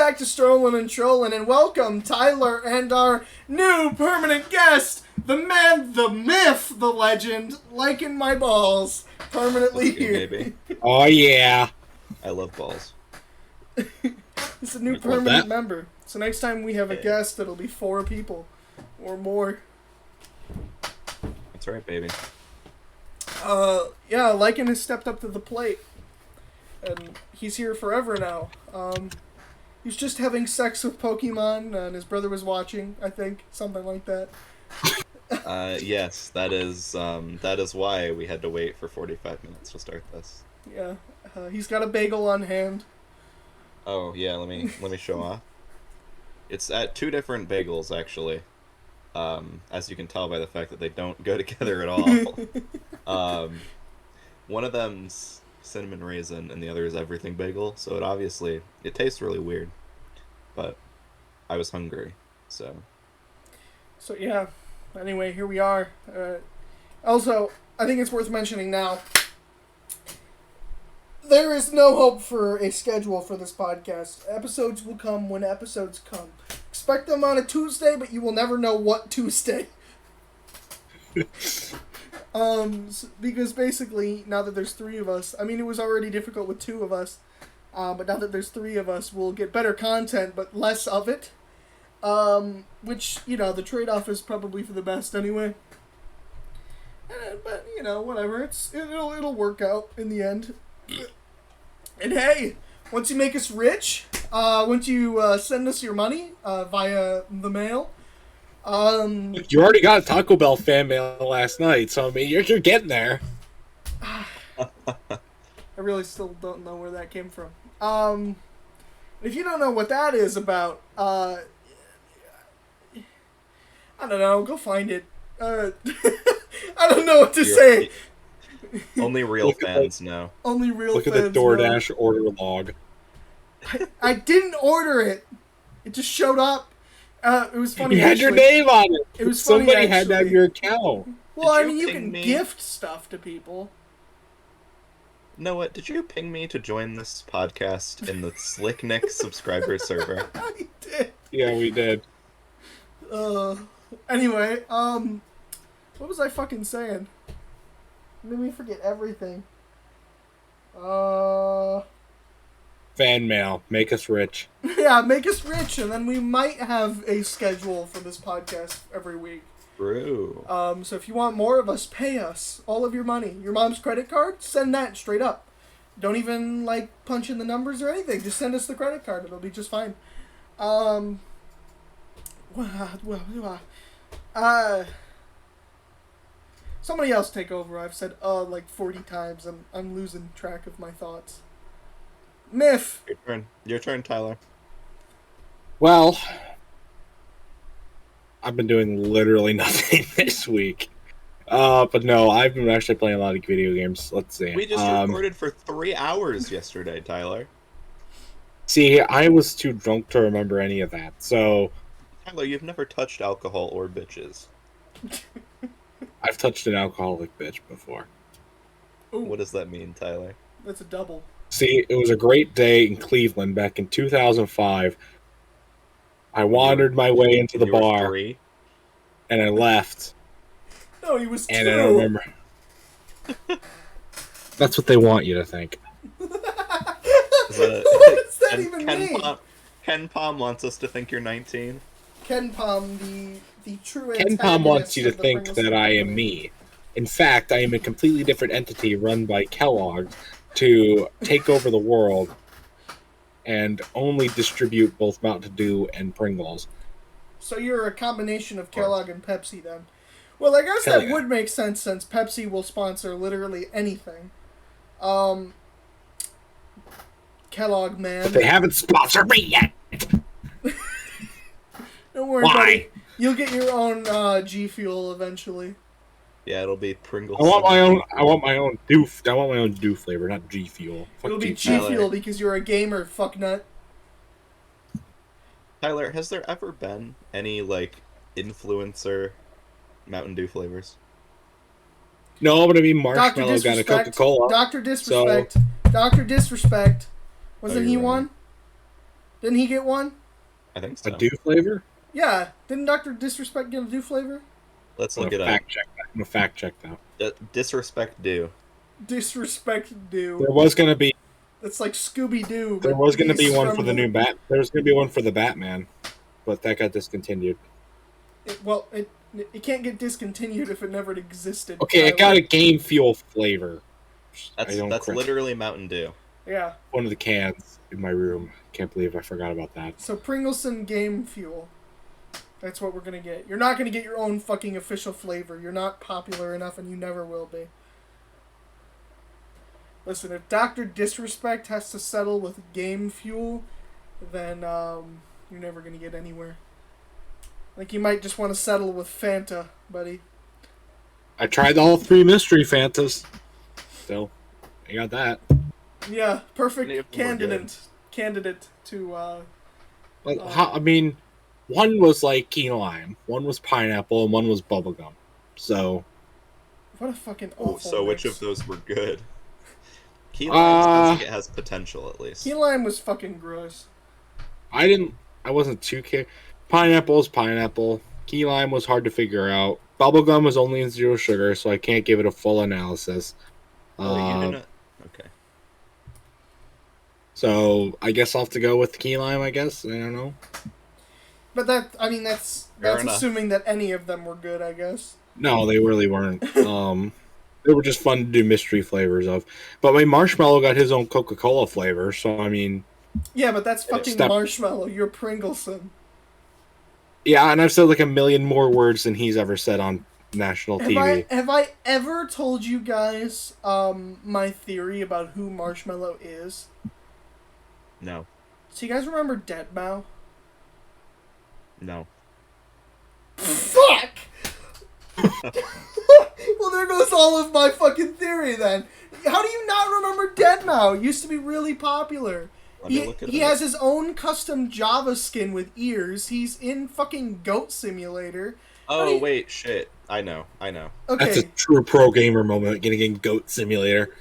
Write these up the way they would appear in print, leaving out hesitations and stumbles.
back to Strollin and Trollin, and welcome Tyler and our new permanent guest, the man, the myth, the legend, liking my balls, permanently here. Baby. Oh yeah, I love balls. It's a new permanent member. So next time we have a guest, it'll be 4 people or more. That's right, baby. Yeah, Lycan has stepped up to the plate, and he's here forever now. He's just having sex with Pokemon, and his brother was watching, I think, something like that. Yes, that is why we had to wait for 45 minutes to start this. Yeah, he's got a bagel on hand. Oh yeah, let me show off. It's at 2 different bagels actually. As you can tell by the fact that they don't go together at all. One of them's cinnamon raisin and the other is everything bagel, so it tastes really weird. But I was hungry, so Yeah. Anyway, here we are. Also, I think it's worth mentioning now, there is no hope for a schedule for this podcast. Episodes will come when episodes come. Expect them on a Tuesday, but you will never know what Tuesday. Because basically, now that there's 3 of us, I mean, it was already difficult with 2 of us, but now that there's 3 of us, we'll get better content, but less of it. Which, the trade-off is probably for the best anyway. But, whatever, it'll work out in the end. And hey, once you make us rich, once you send us your money via the mail, you already got Taco Bell fan mail last night, so I mean you're getting there. I really still don't know where that came from. If you don't know what that is about, I don't know. Go find it. I don't know what to say. Only real fans know. Only real Look fans at the DoorDash order log. I didn't order it. It just showed up. It was funny. You had your name on it. It was funny. Somebody had to have your account. Well, I mean, you can gift stuff to people. Noah, did you ping me to join this podcast in the Slicknick subscriber server? I did. Yeah, we did. Anyway, what was I fucking saying? Made me forget everything. Fan mail. Make us rich. Yeah, make us rich, and then we might have a schedule for this podcast every week. True. So if you want more of us, pay us all of your money. Your mom's credit card, send that straight up. Don't even, punch in the numbers or anything. Just send us the credit card. It'll be just fine. Somebody else take over. I've said 40 times. I'm losing track of my thoughts. Myth. Your turn, Tyler. Well, I've been doing literally nothing this week. But no, I've been actually playing a lot of video games. Let's see. We just recorded for 3 hours yesterday, Tyler. See, I was too drunk to remember any of that. So, Tyler, you've never touched alcohol or bitches. I've touched an alcoholic bitch before. Ooh. What does that mean, Tyler? That's a double. See, it was a great day in Cleveland back in 2005. I wandered my way into the bar, and I left. No, he was 2. And I don't remember. That's what they want you to think. What does that even mean? Ken Palm wants us to think you're 19. Ken Palm, the true Ken Palm wants you to think that I am me. In fact, I am a completely different entity run by Kellogg to take over the world and only distribute both Mountain Dew and Pringles. So you're a combination of Kellogg and Pepsi then. Well, I guess that would make sense since Pepsi will sponsor literally anything. Kellogg, man. But they haven't sponsored me yet. Don't worry, buddy. You'll get your own G Fuel eventually. Yeah, it'll be Pringles. I want my own Dew flavor, not G Fuel. Fuck It'll be G Fuel because you're a gamer, fucknut. Tyler, has there ever been any influencer Mountain Dew flavors? No, but I mean Marshmallow got a Coca-Cola. Dr. Disrespect. So... Dr. Disrespect. Wasn't he one? Didn't he get one? I think so. A dew flavor? Yeah. Didn't Dr. Disrespect get a dew flavor? Let's I'm look it gonna up. fact check that. I'm gonna fact check that. Disrespect do. Disrespect dew. There was gonna be It's like Scooby Doo. there was gonna be one for the new Bat. There was gonna be one for the Batman, but that got discontinued. It can't get discontinued if it never existed. Okay, it got a Game Fuel flavor. That's literally Mountain Dew. Yeah. One of the cans in my room. Can't believe I forgot about that. So Pringleson Game Fuel. That's what we're gonna get. You're not gonna get your own fucking official flavor. You're not popular enough, and you never will be. Listen, if Dr. Disrespect has to settle with Game Fuel, then you're never gonna get anywhere. Like, you might just want to settle with Fanta, buddy. I tried all 3 mystery Fantas. Still, I got that. Yeah, perfect candidate to. I mean, one was like key lime, one was pineapple, and one was bubblegum. So. What a fucking awful so mix. which of those were good? Key lime sounds like it has potential, at least. Key lime was fucking gross. I wasn't too care. Pineapple is pineapple. Key lime was hard to figure out. Bubblegum was only in 0 sugar, so I can't give it a full analysis. You didn't. Okay. So I guess I'll have to go with key lime. I guess I don't know. But that's assuming that any of them were good, I guess. No, they really weren't. They were just fun to do mystery flavors of. But my Marshmallow got his own Coca-Cola flavor, so I mean. Yeah, but that's fucking Marshmallow. You're Pringleson. Yeah, and I've said like a million more words than he's ever said on national TV. Have I ever told you guys my theory about who Marshmallow is? No. So you guys remember Deadmau5? No. Fuck! Well, there goes all of my fucking theory then. How do you not remember Deadmau5? It used to be really popular. He has his own custom Java skin with ears. He's in fucking Goat Simulator. Oh, wait, shit. I know. Okay. That's a true pro gamer moment, getting in Goat Simulator.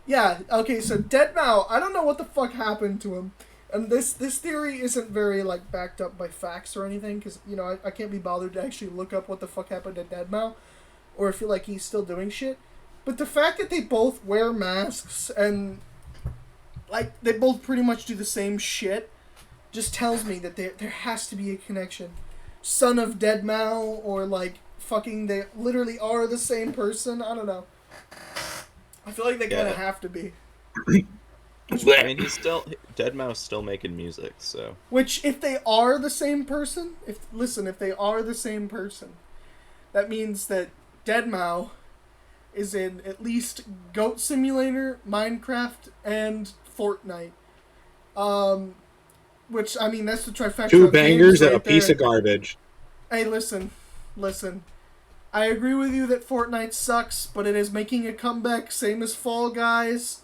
Yeah, okay, so Deadmau5, I don't know what the fuck happened to him. And this theory isn't very, like, backed up by facts or anything, because, you know, I can't be bothered to actually look up what the fuck happened to Deadmau5, or feel like he's still doing shit. But the fact that they both wear masks and, like, they both pretty much do the same shit just tells me that there has to be a connection. Son of Deadmau5, or, like, fucking they literally are the same person. I don't know. I feel like they kind of have to be. I mean, Deadmau5's still making music, so. Which, if they are the same person, if they are the same person, that means that Deadmau5 is in at least Goat Simulator, Minecraft, and Fortnite. Which, I mean, that's the trifecta. 2 bangers and a there. piece of garbage. Hey, listen. I agree with you that Fortnite sucks, but it is making a comeback, same as Fall Guys.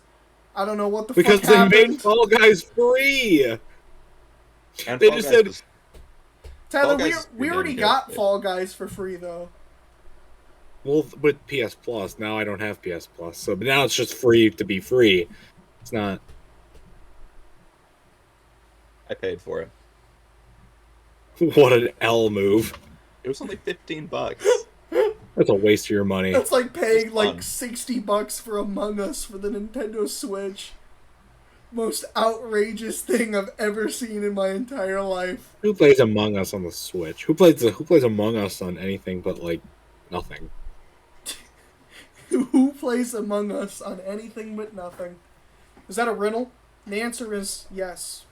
I don't know what the fuck happened. Because they made Fall Guys free! And they just said... Tyler, we already got Fall Guys for free, though. Well, with PS Plus. Now I don't have PS Plus. So, but now it's just free to be free. It's not... I paid for it. What an L move. It was only $15. That's a waste of your money. That's like paying like $60 for Among Us for the Nintendo Switch. Most outrageous thing I've ever seen in my entire life. Who plays Among Us on the Switch? Who plays Among Us on anything but like nothing? Who plays Among Us on anything but nothing? Is that a riddle? The answer is yes.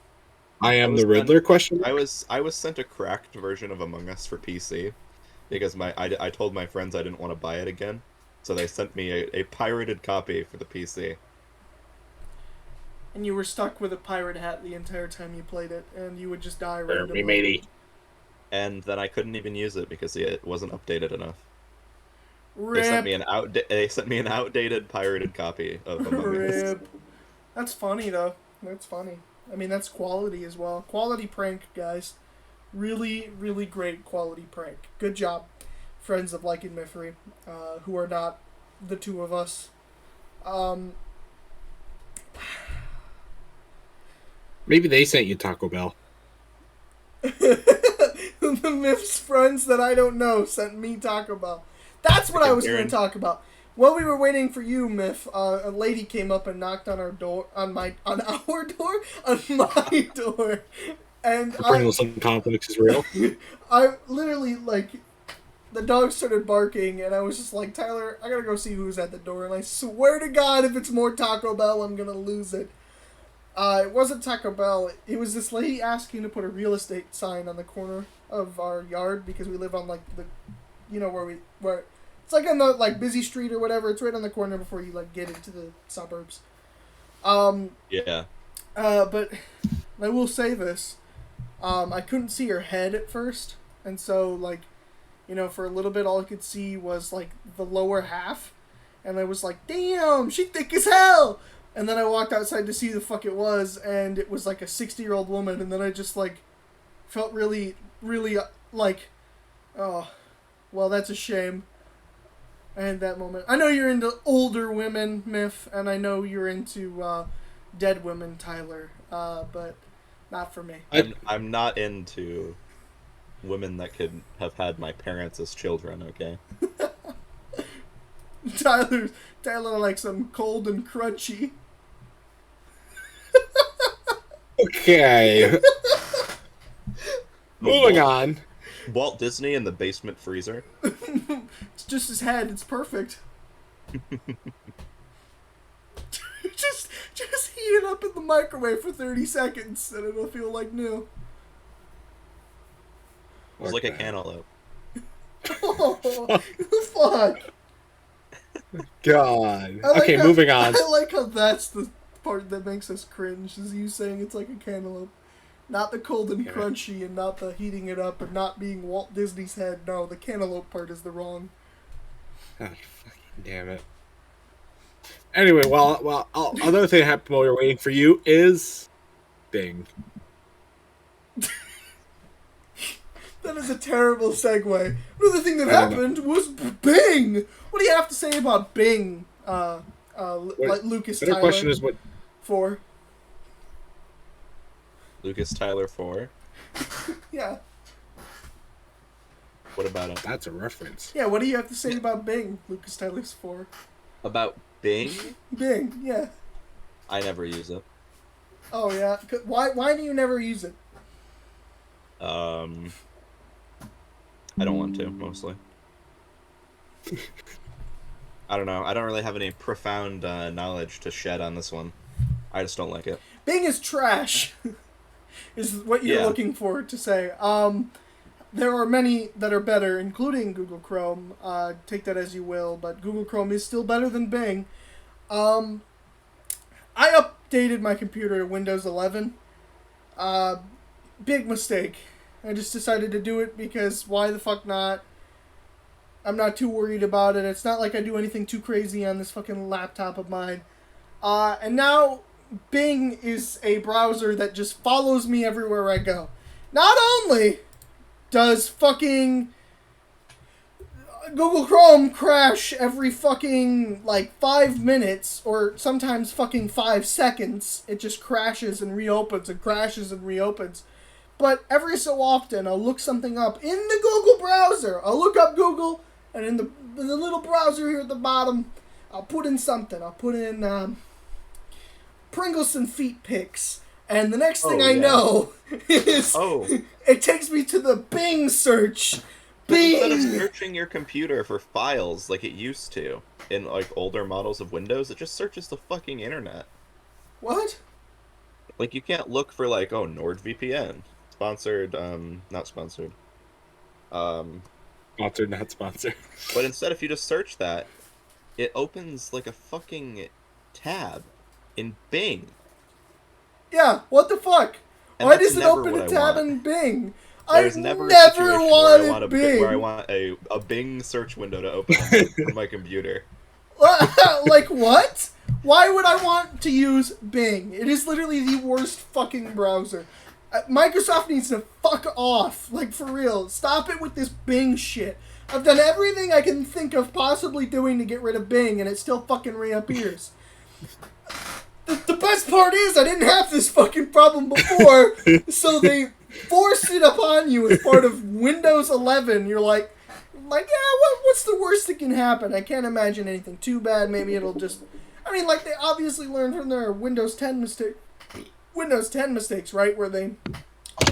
I am the Riddler? Question. I was sent a cracked version of Among Us for PC because I told my friends I didn't want to buy it again, so they sent me a pirated copy for the PC. And you were stuck with a pirate hat the entire time you played it, and you would just die randomly. Matey. And then I couldn't even use it because it wasn't updated enough. Rip. They sent me an outdated pirated copy of Among Us. That's funny though. That's funny. I mean, that's quality as well. Quality prank, guys. Really, really great quality prank. Good job, friends of LikunMiffery, who are not the two of us. Maybe they sent you Taco Bell. The Myth's friends that I don't know sent me Taco Bell. That's what I was going to talk about. While we were waiting for you, Myth, a lady came up and knocked on our door, on my door, and Pringles and conflicts is real. I literally the dog started barking, and I was just like, Tyler, I gotta go see who's at the door, and I swear to God, if it's more Taco Bell, I'm gonna lose it. It wasn't Taco Bell. It was this lady asking to put a real estate sign on the corner of our yard because we live on where it's like in the busy street or whatever. It's right on the corner before you get into the suburbs. Yeah. But I will say this. I couldn't see her head at first, and so for a little bit all I could see was the lower half, and I was like, damn, she thick as hell. And then I walked outside to see who the fuck it was, and it was a 60-year-old woman, and then I just felt really, really oh, well, that's a shame. I had that moment. I know you're into older women, Myth, and I know you're into dead women, Tyler, but not for me. I'm not into women that could have had my parents as children, okay? Tyler likes them cold and crunchy. Okay. Moving on. Walt Disney in the basement freezer. It's just his head. It's perfect. just heat it up in the microwave for 30 seconds, and it'll feel like new. It's like a cantaloupe. Oh, fuck. God. Okay, moving on. I like how that's the part that makes us cringe, is you saying it's like a cantaloupe. Not the cold and crunchy, and not the heating it up, and not being Walt Disney's head. No, the cantaloupe part is the wrong. Oh, fucking damn it. Anyway, well, another thing that happened while we were waiting for you is Bing. That is a terrible segue. Another thing that happened was Bing. What do you have to say about Bing? Lucas Tyler. The question is what? 4. Lucas Tyler 4. Yeah. What about it? That's a reference. Yeah, what do you have to say about Bing, Lucas Tyler's 4? About Bing? Bing, yeah. I never use it. Oh, yeah? Why do you never use it? I don't want to, mostly. I don't know. I don't really have any profound knowledge to shed on this one. I just don't like it. Bing is trash, is what you're looking for to say. There are many that are better, including Google Chrome. Take that as you will, but Google Chrome is still better than Bing. I updated my computer to Windows 11. Big mistake. I just decided to do it because why the fuck not? I'm not too worried about it. It's not like I do anything too crazy on this fucking laptop of mine. And now Bing is a browser that just follows me everywhere I go. Not only does fucking Google Chrome crash every fucking 5 minutes, or sometimes fucking 5 seconds. It just crashes and reopens and crashes and reopens. But every so often, I'll look something up in the Google browser. I'll look up Google, and in the little browser here at the bottom, I'll put in something. I'll put in Pringles and feet pics. And the next thing I know is it takes me to the Bing search. Bing! Instead of searching your computer for files like it used to in older models of Windows, it just searches the fucking internet. What? You can't look for NordVPN. Sponsored, not sponsored. Sponsored, not sponsored. But instead, if you just search that, it opens a fucking tab in Bing. Yeah, what the fuck? And why does it open a tab in Bing? There's never a situation wanted Bing. Where I want a Bing search window to open on my computer. What? Why would I want to use Bing? It is literally the worst fucking browser. Microsoft needs to fuck off. For real. Stop it with this Bing shit. I've done everything I can think of possibly doing to get rid of Bing, and it still fucking reappears. The best part is I didn't have this fucking problem before, so they forced it upon you as part of Windows 11. You're like, yeah, what's the worst that can happen? I can't imagine anything too bad. Maybe it'll just... I mean, like, they obviously learned from their Windows 10 mistakes, right? Where they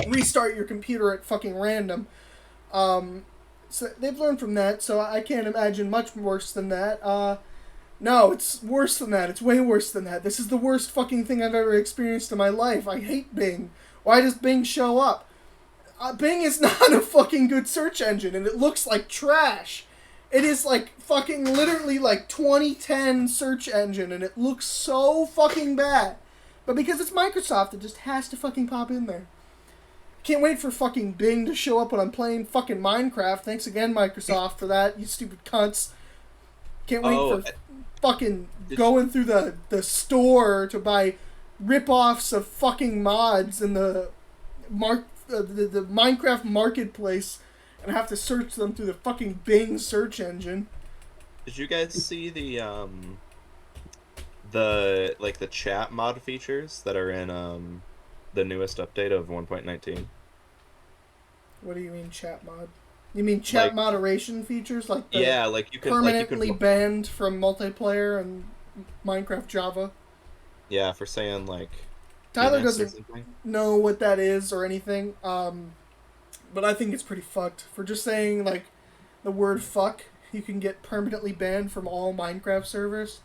restart your computer at fucking random. So they've learned from that, so I can't imagine much worse than that. No, it's worse than that. It's way worse than that. This is the worst fucking thing I've ever experienced in my life. I hate Bing. Why does Bing show up? Bing is not a fucking good search engine, and it looks like trash. It is like fucking literally like 2010 search engine, and it looks so fucking bad. But because it's Microsoft, it just has to fucking pop in there. Can't wait for fucking Bing to show up when I'm playing fucking Minecraft. Thanks again, Microsoft, for that, you stupid cunts. Can't wait for fucking going through the store to buy rip-offs of fucking mods in the Minecraft marketplace and have to search them through the fucking Bing search engine. Did you guys see the chat mod features that are in the newest update of 1.19? What do you mean chat mod? You mean chat moderation features? Like the you can permanently banned from multiplayer and Minecraft Java? Yeah, for saying like Tyler doesn't know what that is or anything, but I think it's pretty fucked. For just saying like the word fuck, you can get permanently banned from all Minecraft servers,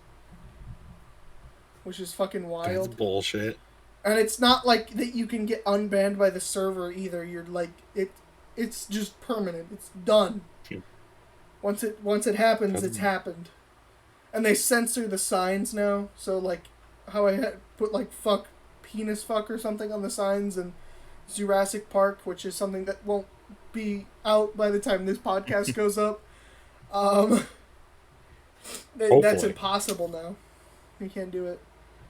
which is fucking wild. That's bullshit. And it's not like that you can get unbanned by the server either. You're like it's just permanent. It's done. Once it happens, it's happened. And they censor the signs now. So like how I had put like fuck, penis fuck or something on the signs in Jurassic Park, which is something that won't be out by the time this podcast goes up. That's impossible now. You can't do it.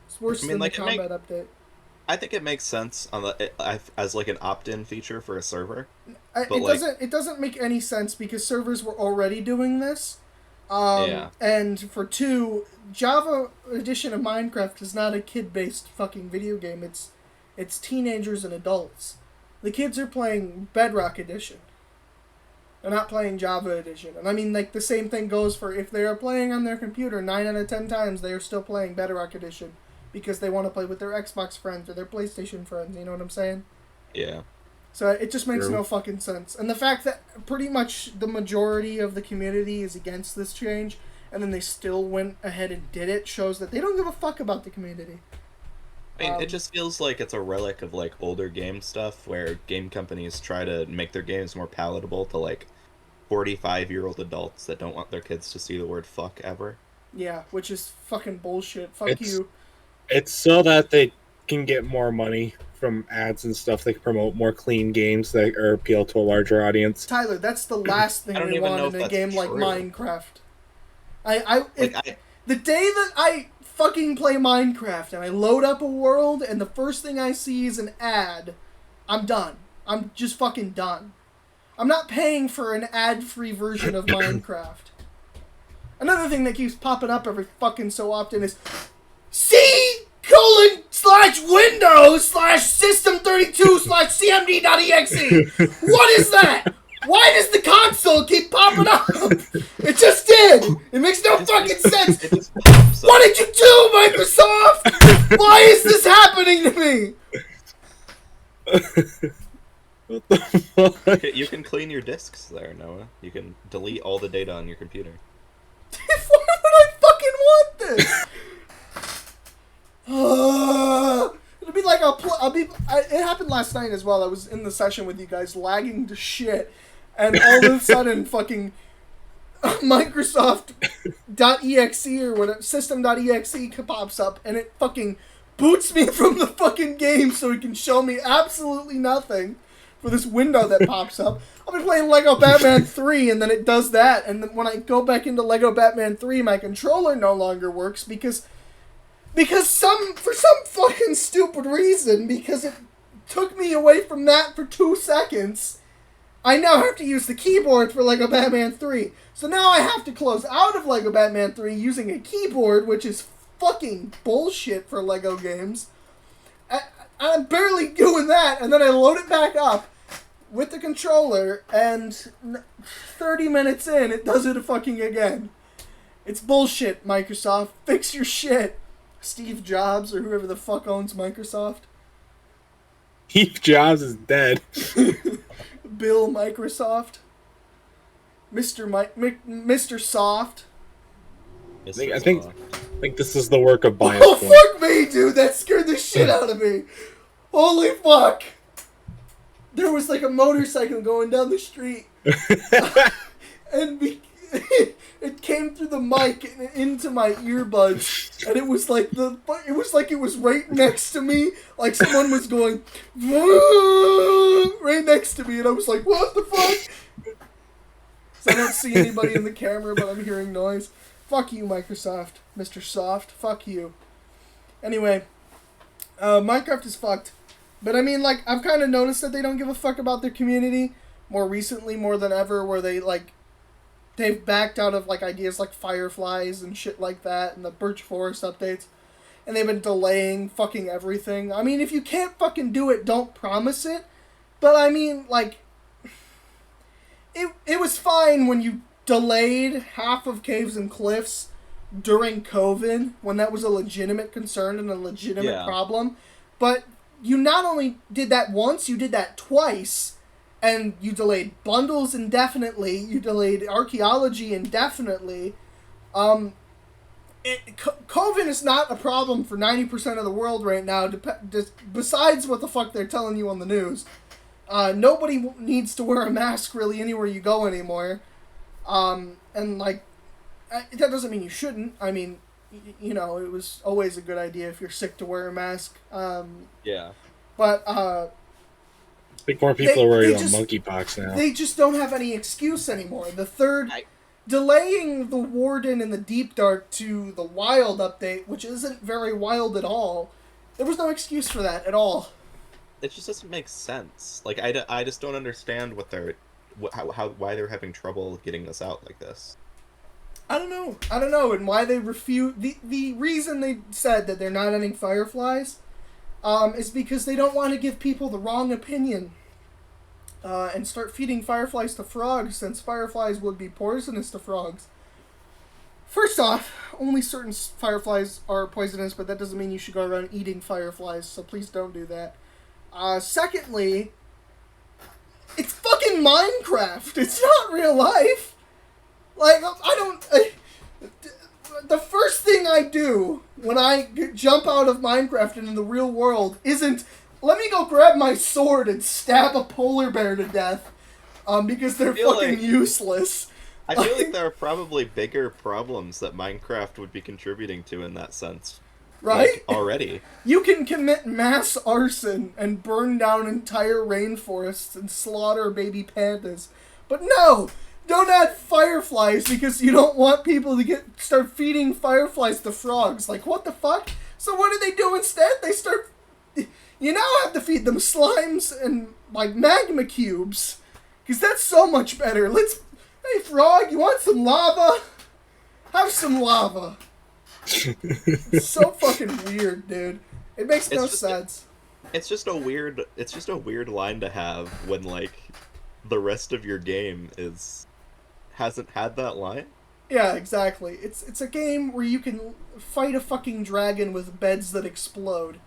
It's worse than the combat update. I think it makes sense on as like an opt-in feature for a server. It doesn't make any sense because servers were already doing this. And for two, Java edition of Minecraft is not a kid-based fucking video game. It's teenagers and adults. The kids are playing Bedrock edition. They're not playing Java edition. And I mean, like, the same thing goes for if they are playing on their computer 9 out of 10 times, they are still playing Bedrock edition. Because they want to play with their Xbox friends or their PlayStation friends, you know what I'm saying? Yeah. So it just makes no fucking sense. And the fact that pretty much the majority of the community is against this change, and then they still went ahead and did it, shows that they don't give a fuck about the community. I mean, it just feels like it's a relic of, like, older game stuff, where game companies try to make their games more palatable to, like, 45-year-old adults that don't want their kids to see the word fuck ever. Yeah, which is fucking bullshit. Fuck you. It's so that they can get more money from ads and stuff. They can promote more clean games that are appeal to a larger audience. Tyler, that's the last thing we want in a game like Minecraft. The day that I fucking play Minecraft and I load up a world and the first thing I see is an ad, I'm done. I'm just fucking done. I'm not paying for an ad-free version of Minecraft. Another thing that keeps popping up every fucking so often is C:/Windows/System32/CMD.exe. What is that? Why does the console keep popping up? It just did. It makes no fucking sense. What did you do, Microsoft? Why is this happening to me? What the fuck? You can clean your disks there, Noah. You can delete all the data on your computer. Why would I fucking want this? It'll be like it happened last night as well. I was in the session with you guys, lagging to shit, and all of a sudden, fucking Microsoft.exe or whatever, System.exe pops up, and it fucking boots me from the fucking game so it can show me absolutely nothing for this window that pops up. I've been playing Lego Batman 3, and then it does that, and then when I go back into Lego Batman 3, my controller no longer works because for some fucking stupid reason, because it took me away from that for 2 seconds, I now have to use the keyboard for Lego Batman 3. So now I have to close out of Lego Batman 3 using a keyboard, which is fucking bullshit for Lego games. I'm barely doing that, that, and then I load it back up with the controller, and 30 minutes in, it does it fucking again. It's bullshit, Microsoft. Fix your shit. Steve Jobs, or whoever the fuck owns Microsoft. Steve Jobs is dead. Bill Microsoft. Mr. Soft. I think this is the work of Bias. Oh, fuck me, dude. That scared the shit out of me. Holy fuck. There was like a motorcycle going down the street. And it came through the mic and into my earbuds. And it was like it was right next to me. Like someone was going right next to me. And I was like, what the fuck? So I don't see anybody in the camera, but I'm hearing noise. Fuck you, Microsoft. Mr. Soft. Fuck you. Anyway, Minecraft is fucked. But I mean, like, I've kind of noticed that they don't give a fuck about their community more recently, more than ever, where they've backed out of, like, ideas like Fireflies and shit like that, and the Birch Forest updates, and they've been delaying fucking everything. I mean, if you can't fucking do it, don't promise it. But I mean, like, it was fine when you delayed half of Caves and Cliffs during COVID, when that was a legitimate concern and a legitimate problem. But you not only did that once, you did that twice, and you delayed bundles indefinitely, you delayed archaeology indefinitely. COVID is not a problem for 90% of the world right now, besides what the fuck they're telling you on the news. Nobody needs to wear a mask really anywhere you go anymore. And like, that doesn't mean you shouldn't. I mean, you know, it was always a good idea if you're sick to wear a mask. Yeah. But, I think more people are worried about monkeypox now. They just don't have any excuse anymore. Delaying the Warden and the Deep Dark to the Wild update, which isn't very wild at all, there was no excuse for that at all. It just doesn't make sense. Like, I just don't understand why they're having trouble getting this out like this. I don't know, and why they refuse... The reason they said that they're not ending Fireflies is because they don't want to give people the wrong opinion and start feeding Fireflies to frogs, since Fireflies would be poisonous to frogs. First off, only certain Fireflies are poisonous, but that doesn't mean you should go around eating Fireflies, so please don't do that. Secondly, it's fucking Minecraft. It's not real life. Like, the first thing I do when I jump out of Minecraft into the real world isn't, let me go grab my sword and stab a polar bear to death, because they're fucking useless. I feel like there are probably bigger problems that Minecraft would be contributing to in that sense. Right? Like, already. You can commit mass arson and burn down entire rainforests and slaughter baby pandas. But no! Don't add fireflies because you don't want people to start feeding fireflies to frogs. Like, what the fuck? So what do they do instead? They start... You now have to feed them slimes and, like, magma cubes. Because that's so much better. Hey, frog, you want some lava? Have some lava. It's so fucking weird, dude. It makes no sense. It's just a weird line to have when, like, the rest of your game hasn't had that line. Yeah, exactly. It's a game where you can fight a fucking dragon with beds that explode.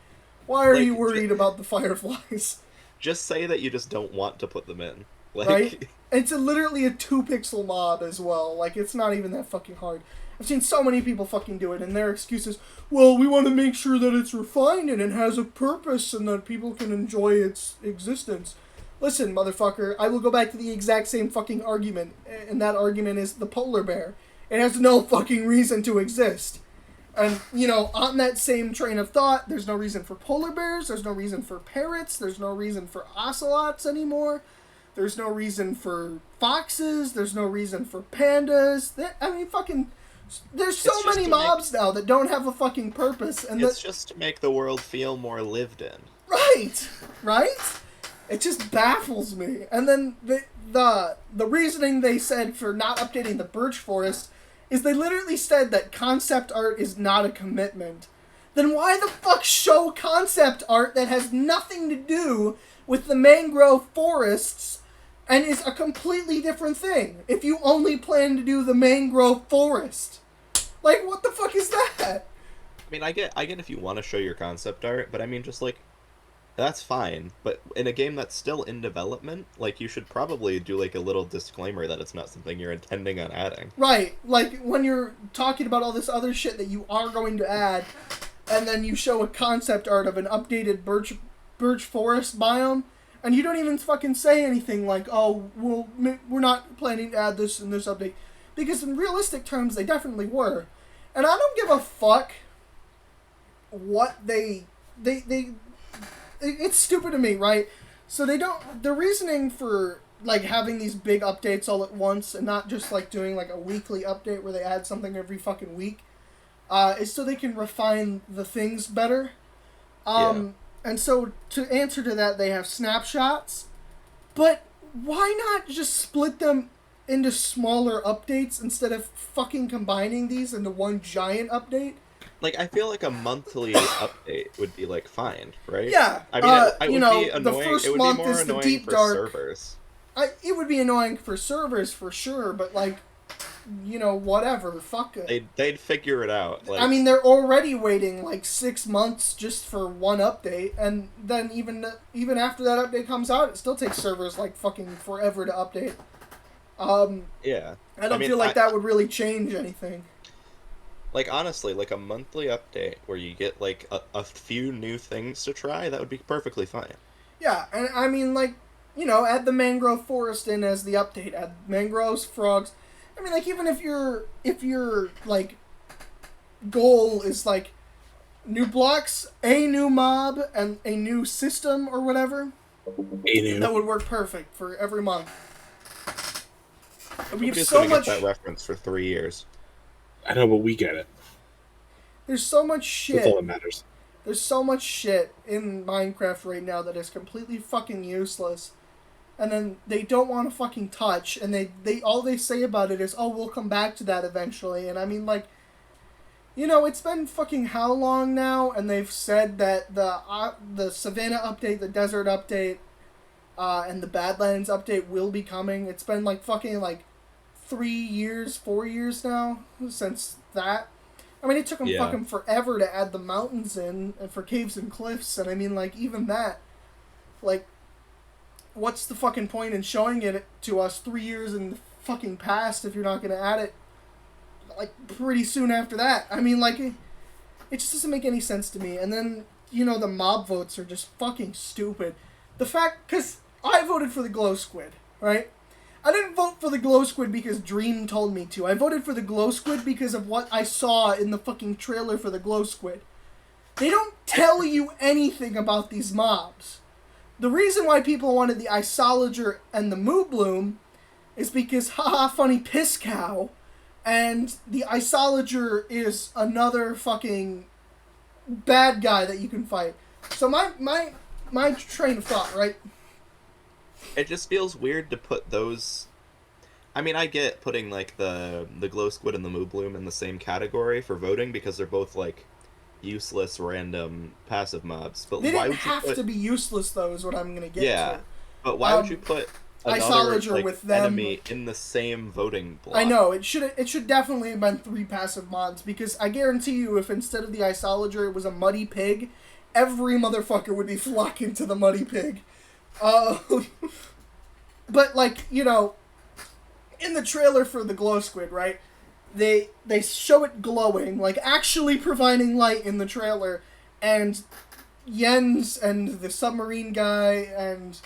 Why are you worried about the fireflies? Just say that you just don't want to put them in. Like... Right? It's literally a 2-pixel mod as well. Like, it's not even that fucking hard. I've seen so many people fucking do it, and their excuse is, well, we want to make sure that it's refined and it has a purpose and that people can enjoy its existence. Listen, motherfucker, I will go back to the exact same fucking argument, and that argument is the polar bear. It has no fucking reason to exist. And, you know, on that same train of thought, there's no reason for polar bears, there's no reason for parrots, there's no reason for ocelots anymore, there's no reason for foxes, there's no reason for pandas. I mean, fucking... There's so many mobs now that don't have a fucking purpose, and it's just to make the world feel more lived in. Right? It just baffles me. And then the reasoning they said for not updating the Birch Forest is they literally said that concept art is not a commitment. then why the fuck show concept art that has nothing to do with the mangrove forests and is a completely different thing if you only plan to do the mangrove forest? Like, what the fuck is that? I mean, I get if you want to show your concept art, but I mean, just like, that's fine. But in a game that's still in development, like, you should probably do like a little disclaimer that it's not something you're intending on adding. Right, like when you're talking about all this other shit that you are going to add, and then you show a concept art of an updated birch forest biome, and you don't even fucking say anything like, oh, well, we're not planning to add this in this update. Because in realistic terms, they definitely were. And I don't give a fuck what it's stupid to me, right? So the reasoning for, like, having these big updates all at once and not just, like, doing, like, a weekly update where they add something every fucking week, is so they can refine the things better. And so, to answer to that, they have snapshots. But why not just split them into smaller updates instead of fucking combining these into one giant update? Like, I feel like a monthly update would be, like, fine, right? Yeah. I mean, it would be annoying. The first month is the deep dark. Servers. It would be annoying for servers for sure, but, like, whatever. Fuck it. They'd figure it out. Like, I mean, they're already waiting, like, 6 months just for one update, and then even after that update comes out, it still takes servers, like, fucking forever to update. Yeah. I don't feel like that would really change anything. Like, honestly, like, a monthly update where you get, like, a few new things to try, that would be perfectly fine. Yeah, and I mean, like, add the mangrove forest in as the update. Add mangroves, frogs. I mean, like, even if your like, goal is, like, new blocks, a new mob, and a new system or whatever, that would work perfect for every month. We have so much... get that reference for 3 years. I know, but we get it. There's so much shit. That's all that matters. There's so much shit in Minecraft right now that is completely fucking useless. And then they don't want to fucking touch, and they all they say about it is, oh, we'll come back to that eventually. And I mean, like, it's been fucking how long now, and they've said that the Savannah update, the Desert update, and the Badlands update will be coming. It's been, like, fucking, like, 3 years, 4 years now since that. I mean, it took them fucking forever to add the mountains in, and for caves and cliffs, and I mean, like, even that, like, what's the fucking point in showing it to us 3 years in the fucking past if you're not going to add it, like, pretty soon after that? I mean, like, it just doesn't make any sense to me. And then, the mob votes are just fucking stupid. The fact, because I voted for the glow squid, right? I didn't vote for the glow squid because Dream told me to. I voted for the glow squid because of what I saw in the fucking trailer for the glow squid. They don't tell you anything about these mobs. The reason why people wanted the Isolager and the Moo Bloom is because, haha, funny piss cow, and the Isolager is another fucking bad guy that you can fight. So my train of thought, right? It just feels weird to put those... I mean, I get putting, like, the glow squid and the Moo Bloom in the same category for voting because they're both, like, useless, random, passive mobs. But they why didn't would you have to be useless, though, is what I'm going to get to. Yeah, but why would you put another, Isolager like, with them enemy in the same voting block? I know, it should definitely have been 3 passive mods, because I guarantee you if instead of the Isolager it was a Muddy Pig, every motherfucker would be flocking to the Muddy Pig. But, like, in the trailer for the glow squid, right, they show it glowing, like, actually providing light in the trailer, and Jens and the submarine guy and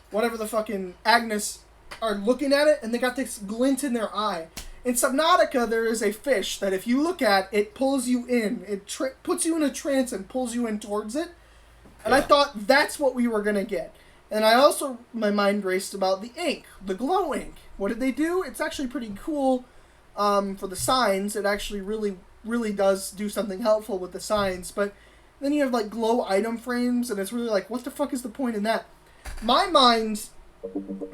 whatever the fucking Agnes are looking at it, and they got this glint in their eye. In Subnautica, there is a fish that if you look at, it pulls you in. It puts you in a trance and pulls you in towards it. And I thought that's what we were going to get. And I also, my mind raced about the ink, the glow ink. What did they do? It's actually pretty cool for the signs. It actually really, really does do something helpful with the signs. But then you have, like, glow item frames, and it's really like, what the fuck is the point in that? My mind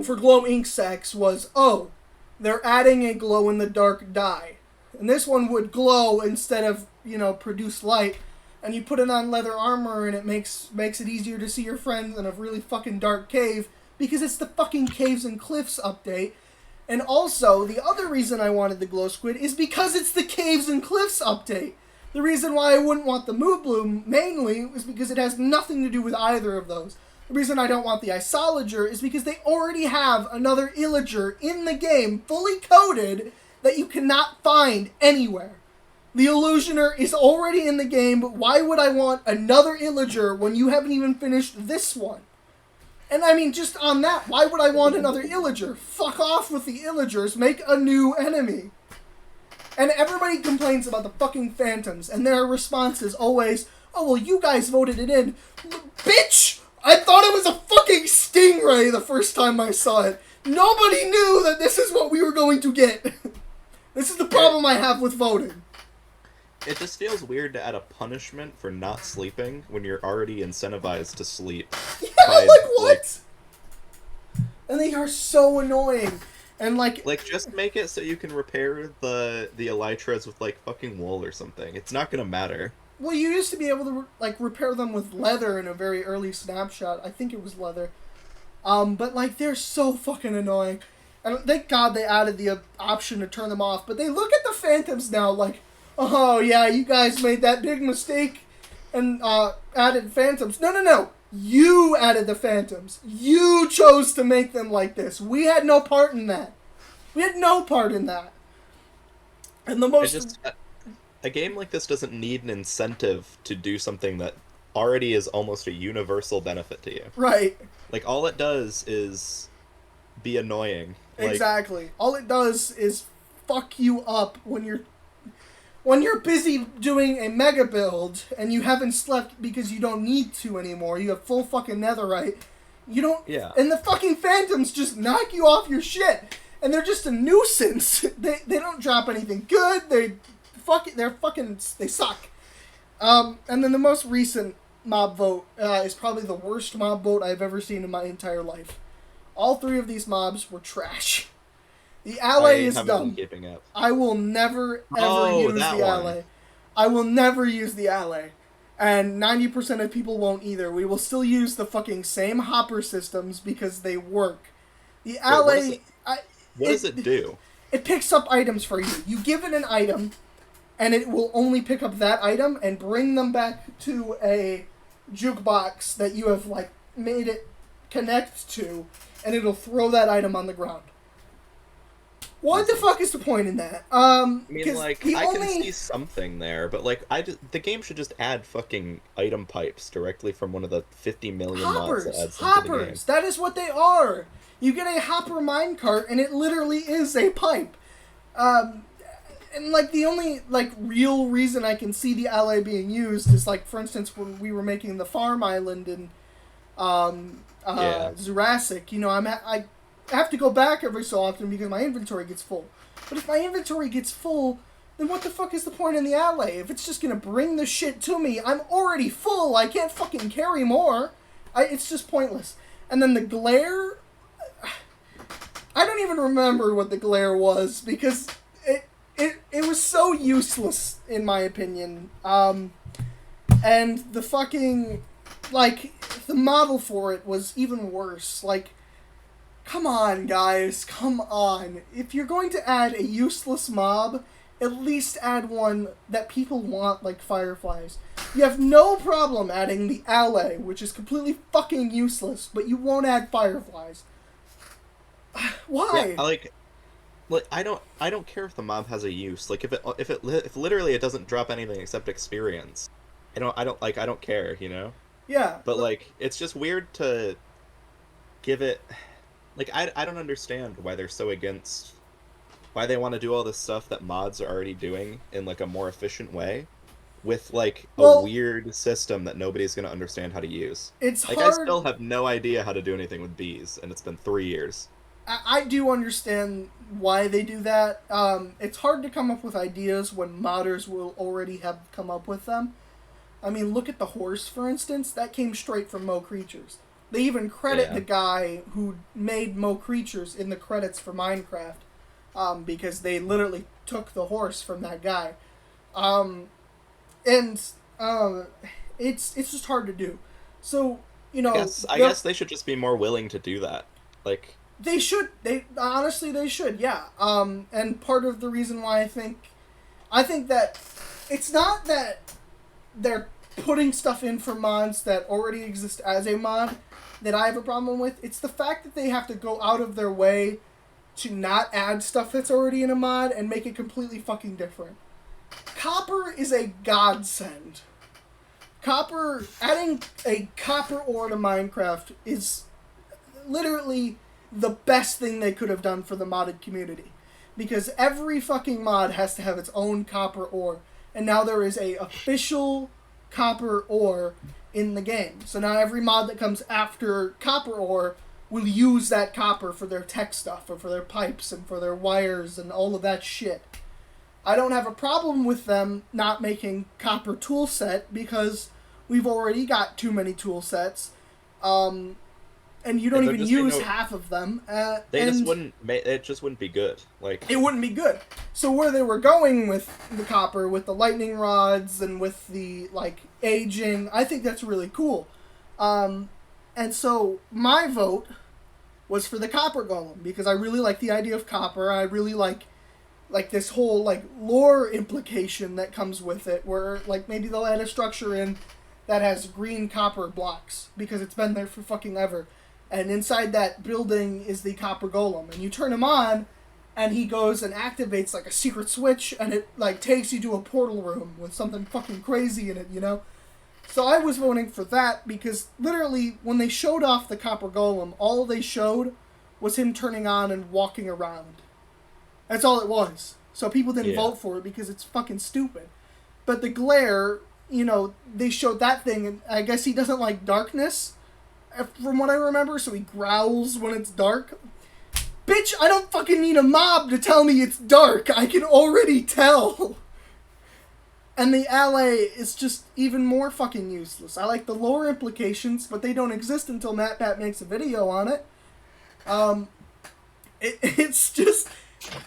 for glow ink sex was, oh, they're adding a glow-in-the-dark dye. And this one would glow instead of, produce light. and you put it on leather armor, and it makes it easier to see your friends in a really fucking dark cave, because it's the fucking Caves and Cliffs update. And also, the other reason I wanted the glow squid is because it's the Caves and Cliffs update. The reason why I wouldn't want the Moo Bloom, mainly, is because it has nothing to do with either of those. The reason I don't want the Isolager is because they already have another Illager in the game, fully coded, that you cannot find anywhere. The Illusioner is already in the game, but why would I want another Illager when you haven't even finished this one? And I mean, just on that, why would I want another Illager? Fuck off with the Illagers, make a new enemy. And everybody complains about the fucking Phantoms, and their response is always, oh, well, you guys voted it in. Bitch! I thought it was a fucking Stingray the first time I saw it. Nobody knew that this is what we were going to get. This is the problem I have with voting. It just feels weird to add a punishment for not sleeping when you're already incentivized to sleep. Yeah, like, what? And they are so annoying. And, like, just make it so you can repair the elytras with, like, fucking wool or something. It's not gonna matter. Well, you used to be able to, like, repair them with leather in a very early snapshot. I think it was leather. But, like, they're so fucking annoying. And thank God they added the option to turn them off. But they look at the Phantoms now like, oh, yeah, you guys made that big mistake and added Phantoms. No. You added the Phantoms. You chose to make them like this. We had no part in that. And the most... A game like this doesn't need an incentive to do something that already is almost a universal benefit to you. Right. Like, all it does is be annoying. Exactly. All it does is fuck you up when you're busy doing a mega build and you haven't slept because you don't need to anymore. You have full fucking netherite. You don't... Yeah. And the fucking Phantoms just knock you off your shit. And they're just a nuisance. They don't drop anything good. They suck. And then the most recent mob vote is probably the worst mob vote I've ever seen in my entire life. All three of these mobs were trash. The ally is dumb. I will never, ever use the ally. I will never use the ally. And 90% of people won't either. We will still use the fucking same hopper systems because they work. The ally... What does it do? It picks up items for you. You give it an item, and it will only pick up that item and bring them back to a jukebox that you have, like, made it connect to, and it'll throw that item on the ground. What the fuck is the point in that? I mean, like, can see something there, but, like, the game should just add fucking item pipes directly from one of the 50 million mods that adds them to the game. That is what they are! You get a hopper minecart, and it literally is a pipe. And, like, the only, like, real reason I can see the ally being used is, like, for instance, when we were making the farm island in Jurassic, you know, I have to go back every so often because my inventory gets full. But if my inventory gets full, then what the fuck is the point in the ally? If it's just gonna bring the shit to me, I'm already full. I can't fucking carry more. It's just pointless. And then the glare... I don't even remember what the glare was because it was so useless in my opinion. And the fucking... like, the model for it was even worse. Like... Come on, guys. Come on. If you're going to add a useless mob, at least add one that people want, like fireflies. You have no problem adding the ally, which is completely fucking useless, but you won't add fireflies. Why? Yeah, like I don't care if the mob has a use. Like if literally it doesn't drop anything except experience. I don't care, you know? Yeah. But like it's just weird to give it. Like, I don't understand why they're so against... Why they want to do all this stuff that mods are already doing in, like, a more efficient way with, like, a weird system that nobody's going to understand how to use. It's like, hard... I still have no idea how to do anything with bees, and it's been 3 years. I do understand why they do that. It's hard to come up with ideas when modders will already have come up with them. I mean, look at the horse, for instance. That came straight from Mo Creatures. They even credit the guy who made Mo Creatures in the credits for Minecraft, because they literally took the horse from that guy. And, Um, it's just hard to do. So, you know, I guess they should just be more willing to do that. Like, they should. They honestly, they should. Yeah. And part of the reason why I think that it's not that they're putting stuff in for mods that already exist as a mod that I have a problem with. It's the fact that they have to go out of their way to not add stuff that's already in a mod and make it completely fucking different. Copper is a godsend. Adding a copper ore to Minecraft is literally the best thing they could have done for the modded community. Because every fucking mod has to have its own copper ore. And now there is a official copper ore in the game. So now every mod that comes after copper ore will use that copper for their tech stuff, or for their pipes, and for their wires, and all of that shit. I don't have a problem with them not making copper tool set, because we've already got too many tool sets. And you don't even use half of them. It just wouldn't be good. Like, it wouldn't be good. So where they were going with the copper, with the lightning rods, and with the, like, aging, I think that's really cool. And so my vote was for the copper golem, because I really like the idea of copper. I really like this whole, like, lore implication that comes with it, where, like, maybe they'll add a structure in that has green copper blocks, because it's been there for fucking ever. And inside that building is the copper golem. And you turn him on, and he goes and activates, like, a secret switch, and it, like, takes you to a portal room with something fucking crazy in it, you know? So I was voting for that, because literally, when they showed off the copper golem, all they showed was him turning on and walking around. That's all it was. So people didn't vote for it, because it's fucking stupid. But the glare, you know, they showed that thing, and I guess he doesn't like darkness, from what I remember, so he growls when it's dark. Bitch, I don't fucking need a mob to tell me it's dark. I can already tell. And the ally is just even more fucking useless. I like the lore implications, but they don't exist until MatPat makes a video on it.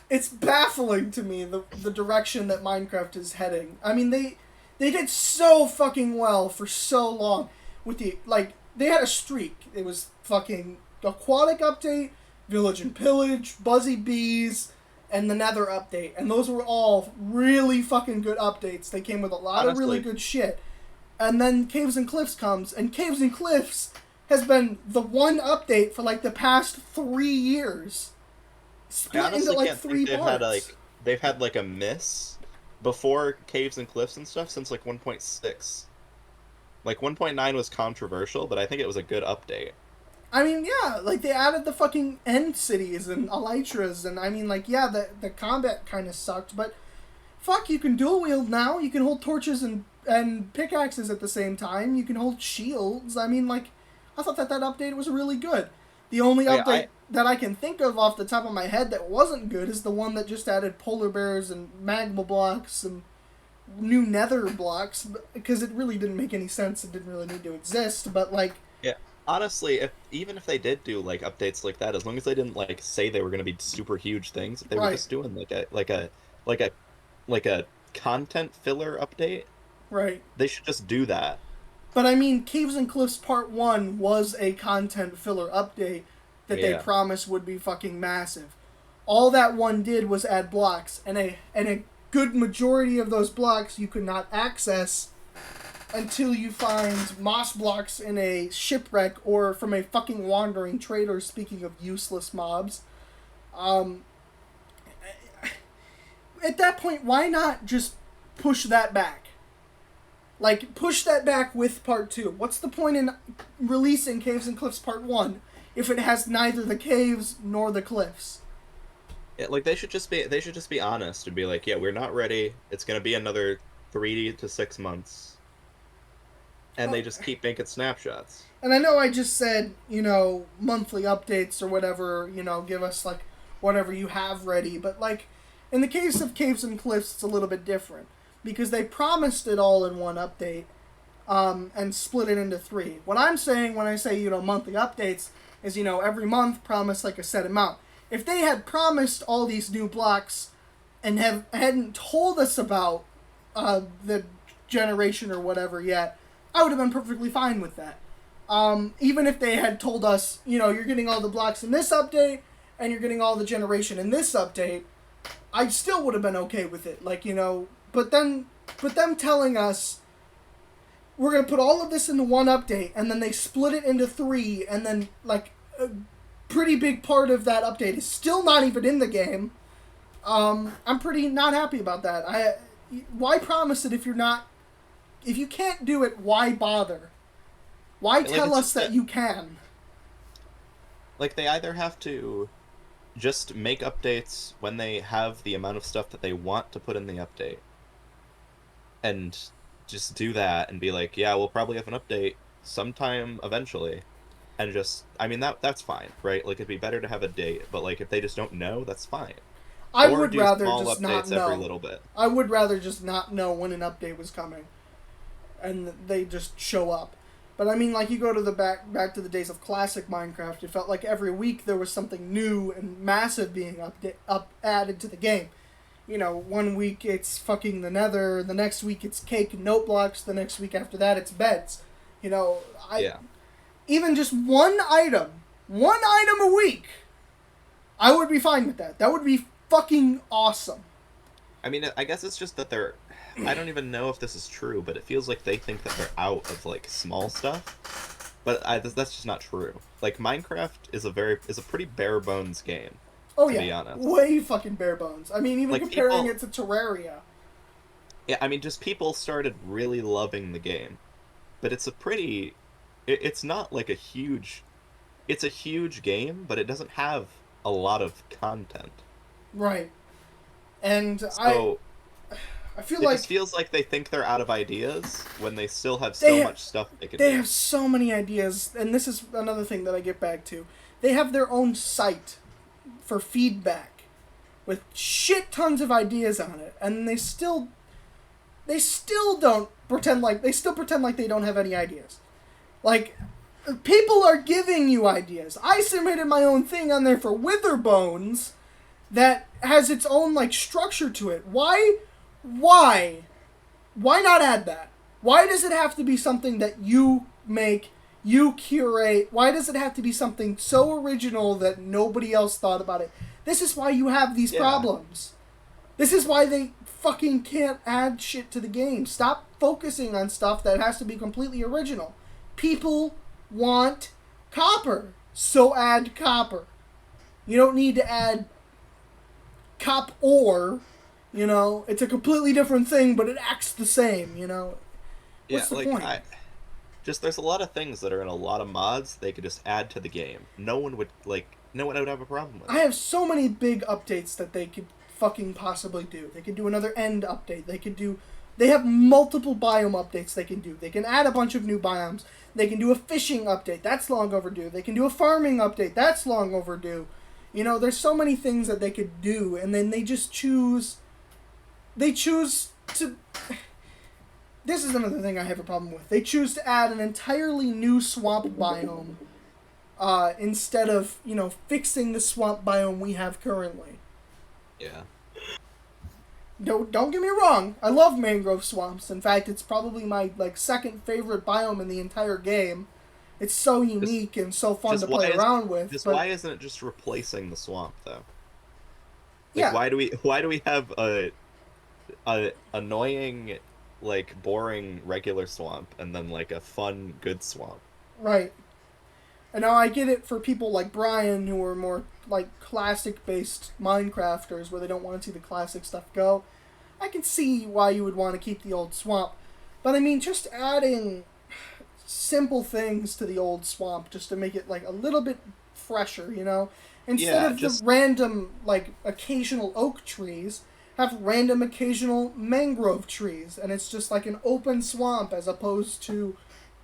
It's baffling to me, the direction that Minecraft is heading. I mean, they did so fucking well for so long with the, like, they had a streak. It was fucking Aquatic update, Village and Pillage, Buzzy Bees, and the Nether update. And those were all really fucking good updates. They came with a lot of really good shit. And then Caves and Cliffs comes, and Caves and Cliffs has been the one update for, like, the past 3 years. Split into, like, 3 parts. They've had, like, a miss before Caves and Cliffs and stuff since, like, 1.6. Like, 1.9 was controversial, but I think it was a good update. I mean, yeah, like, they added the fucking end cities and elytras, and I mean, like, yeah, the combat kind of sucked, but fuck, you can dual wield now. You can hold torches and pickaxes at the same time. You can hold shields. I mean, like, I thought that update was really good. The only update that I can think of off the top of my head that wasn't good is the one that just added polar bears and magma blocks and new nether blocks, because it really didn't make any sense. It didn't really need to exist, but, like... Yeah, honestly, even if they did do, like, updates like that, as long as they didn't, like, say they were going to be super huge things, if they were just doing, like a content filler update, right, they should just do that. But, I mean, Caves and Cliffs Part 1 was a content filler update that they promised would be fucking massive. All that one did was add blocks, and a good majority of those blocks you could not access until you find moss blocks in a shipwreck or from a fucking wandering trader, speaking of useless mobs. At that point, why not just push that back? Like, push that back with Part 2. What's the point in releasing Caves and Cliffs Part 1 if it has neither the caves nor the cliffs? Yeah, like, they should just be honest and be like, yeah, we're not ready. It's going to be another 3 to 6 months. And they just keep making snapshots. And I know I just said, you know, monthly updates or whatever, you know, give us, like, whatever you have ready. But, like, in the case of Caves and Cliffs, it's a little bit different. Because they promised it all in one update, and split it into 3. What I'm saying when I say, you know, monthly updates is, you know, every month promise, like, a set amount. If they had promised all these new blocks and hadn't told us about the generation or whatever yet, I would have been perfectly fine with that. Even if they had told us, you're getting all the blocks in this update, and you're getting all the generation in this update, I still would have been okay with it. But them telling us, we're going to put all of this into one update, and then they split it into 3, and then, a pretty big part of that update is still not even in the game. I'm pretty not happy about that. Why promise it if you can't do it, why bother? Why tell us that you can? They either have to just make updates when they have the amount of stuff that they want to put in the update, and just do that and be like, yeah, we'll probably have an update sometime eventually, and that's fine, right? It'd be better to have a date, but if they just don't know, that's fine. I would rather just not know. Every little bit. I would rather just not know when an update was coming, and they just show up. But you go to the back to the days of classic Minecraft, it felt like every week there was something new and massive being added to the game. 1 week it's fucking the Nether, the next week it's cake and note blocks, the next week after that it's beds. Even just one item a week, I would be fine with that. That would be fucking awesome. I guess it's just that I don't even know if this is true, but it feels like they think that they're out of small stuff. But that's just not true. Minecraft is a pretty bare bones game. Oh to yeah, be honest. Way fucking bare bones. Even comparing it to Terraria. Yeah, just people started really loving the game, but it's it's not a huge. It's a huge game, but it doesn't have a lot of content. Right. And so, I feel it just feels like they think they're out of ideas when they still have much stuff they can do. They have so many ideas, and this is another thing that I get back to. They have their own site for feedback with shit tons of ideas on it, and they still pretend like they don't have any ideas. People are giving you ideas. I submitted my own thing on there for Witherbones that has its own structure to it. Why not add that? Why does it have to be something that you make, you curate? Why does it have to be something so original that nobody else thought about it? This is why you have these problems. This is why they fucking can't add shit to the game. Stop focusing on stuff that has to be completely original. People want copper, so add copper. You don't need to add cop ore. It's a completely different thing, but it acts the same. What's the point? There's a lot of things that are in a lot of mods they could just add to the game. No one would have a problem with it. I have so many big updates that they could fucking possibly do. They could do another end update. They have multiple biome updates they can do. They can add a bunch of new biomes. They can do a fishing update. That's long overdue. They can do a farming update. That's long overdue. There's so many things that they could do, and then they just choose... They choose to... This is another thing I have a problem with. They choose to add an entirely new swamp biome instead of, fixing the swamp biome we have currently. Yeah. Don't get me wrong. I love mangrove swamps. In fact, it's probably my second favorite biome in the entire game. It's so unique and so fun to play around with. Why isn't it just replacing the swamp though? Yeah. Why do we have a annoying, boring regular swamp and then a fun good swamp? Right. And now I get it for people like Brian who are more classic-based Minecrafters where they don't want to see the classic stuff go. I can see why you would want to keep the old swamp. But just adding simple things to the old swamp just to make it a little bit fresher, Instead of the random occasional oak trees, have random occasional mangrove trees, and it's just an open swamp as opposed to,